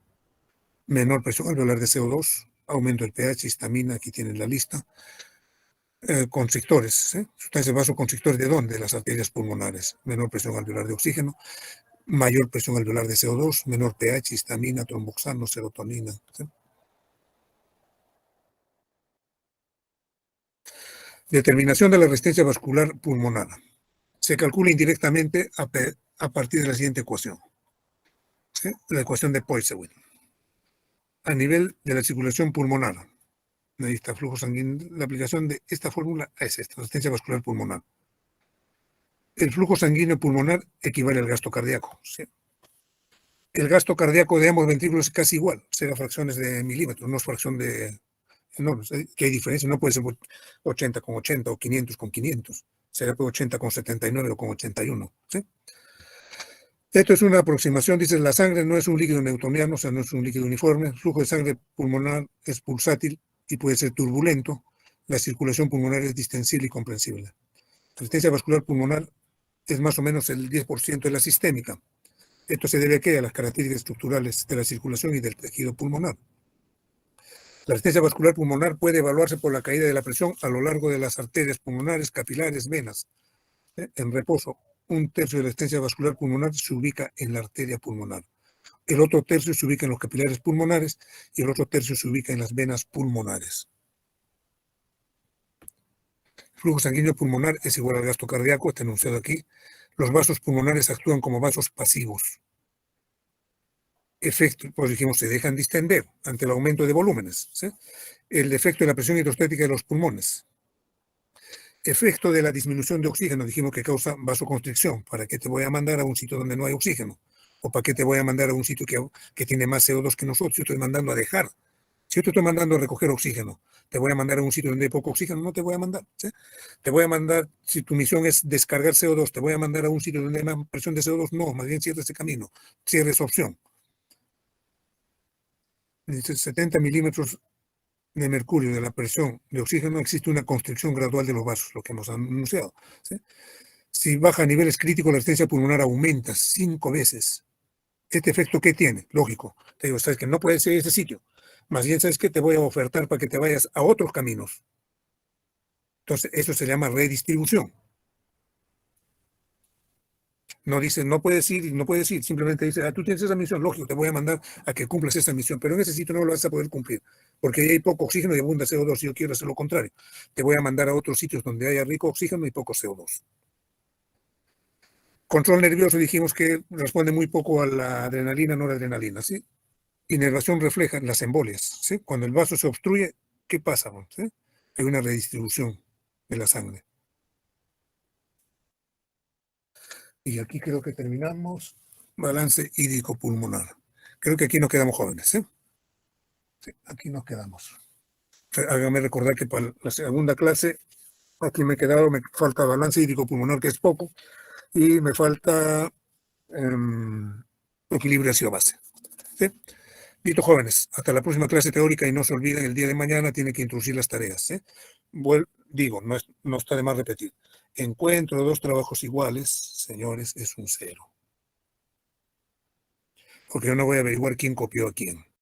menor presión alveolar de CO2, aumento del pH, histamina, aquí tienen la lista, constrictores, sustancias vasoconstrictores, ¿de dónde? De las arterias pulmonares. Menor presión alveolar de oxígeno, mayor presión alveolar de CO2, menor pH, histamina, tromboxano, serotonina. ¿Sí? Determinación de la resistencia vascular pulmonar. Se calcula indirectamente a partir de la siguiente ecuación. ¿Sí? La ecuación de Poiseuille. A nivel de la circulación pulmonar. Ahí está, flujo sanguíneo. La aplicación de esta fórmula es esta, resistencia vascular pulmonar. El flujo sanguíneo pulmonar equivale al gasto cardíaco. ¿Sí? El gasto cardíaco de ambos ventrículos es casi igual, será fracciones de milímetros, no es fracción de... No, que hay diferencia, no puede ser 80 con 80 o 500 con 500, será 80 con 79 o con 81. ¿Sí? Esto es una aproximación, dice, la sangre no es un líquido newtoniano, o sea, no es un líquido uniforme, el flujo de sangre pulmonar es pulsátil y puede ser turbulento, la circulación pulmonar es distensible y comprensible. La resistencia vascular pulmonar es más o menos el 10% de la sistémica. Esto se debe a las características estructurales de la circulación y del tejido pulmonar. La resistencia vascular pulmonar puede evaluarse por la caída de la presión a lo largo de las arterias pulmonares, capilares, venas. En reposo, un tercio de la resistencia vascular pulmonar se ubica en la arteria pulmonar. El otro tercio se ubica en los capilares pulmonares y el otro tercio se ubica en las venas pulmonares. El flujo sanguíneo pulmonar es igual al gasto cardíaco, está enunciado aquí. Los vasos pulmonares actúan como vasos pasivos. Efecto, pues dijimos, se dejan distender ante el aumento de volúmenes. ¿Sí? El efecto de la presión hidrostática de los pulmones. Efecto de la disminución de oxígeno, dijimos que causa vasoconstricción. ¿Para qué te voy a mandar a un sitio donde no hay oxígeno? ¿O para qué te voy a mandar a un sitio que tiene más CO2 que nosotros? Yo estoy mandando a dejar. Si yo te estoy mandando a recoger oxígeno, te voy a mandar a un sitio donde hay poco oxígeno, no te voy a mandar. ¿Sí? Te voy a mandar, si tu misión es descargar CO2, te voy a mandar a un sitio donde hay más presión de CO2, no, más bien cierra ese camino, cierra esa opción. 70 milímetros de mercurio de la presión de oxígeno, existe una constricción gradual de los vasos, lo que hemos anunciado. ¿Sí? Si baja a niveles críticos, la resistencia pulmonar aumenta 5 veces. ¿Este efecto qué tiene? Lógico. Te digo, sabes que no puedes ir a ese sitio. Más bien, sabes que te voy a ofertar para que te vayas a otros caminos. Entonces, eso se llama redistribución. No dice, no puedes ir y no puedes ir. Simplemente dice, tú tienes esa misión, lógico, te voy a mandar a que cumplas esa misión, pero en ese sitio no lo vas a poder cumplir, porque ahí hay poco oxígeno y abunda CO2. Yo quiero hacer lo contrario. Te voy a mandar a otros sitios donde haya rico oxígeno y poco CO2. Control nervioso, dijimos que responde muy poco a la adrenalina, noradrenalina, ¿sí? Inervación refleja las embolias, ¿sí? Cuando el vaso se obstruye, ¿qué pasa? ¿Sí? Hay una redistribución de la sangre. Y aquí creo que terminamos. Balance hídrico pulmonar. Creo que aquí nos quedamos jóvenes, ¿sí? Sí, aquí nos quedamos. Hágame recordar que para la segunda clase, aquí me he quedado, me falta balance hídrico pulmonar, que es poco, y me falta equilibrio ácido-base. ¿Sí? Listo, jóvenes, hasta la próxima clase teórica y no se olviden, el día de mañana tienen que introducir las tareas. Digo, no está de más repetir. Encuentro dos trabajos iguales, señores, es un 0. Porque yo no voy a averiguar quién copió a quién.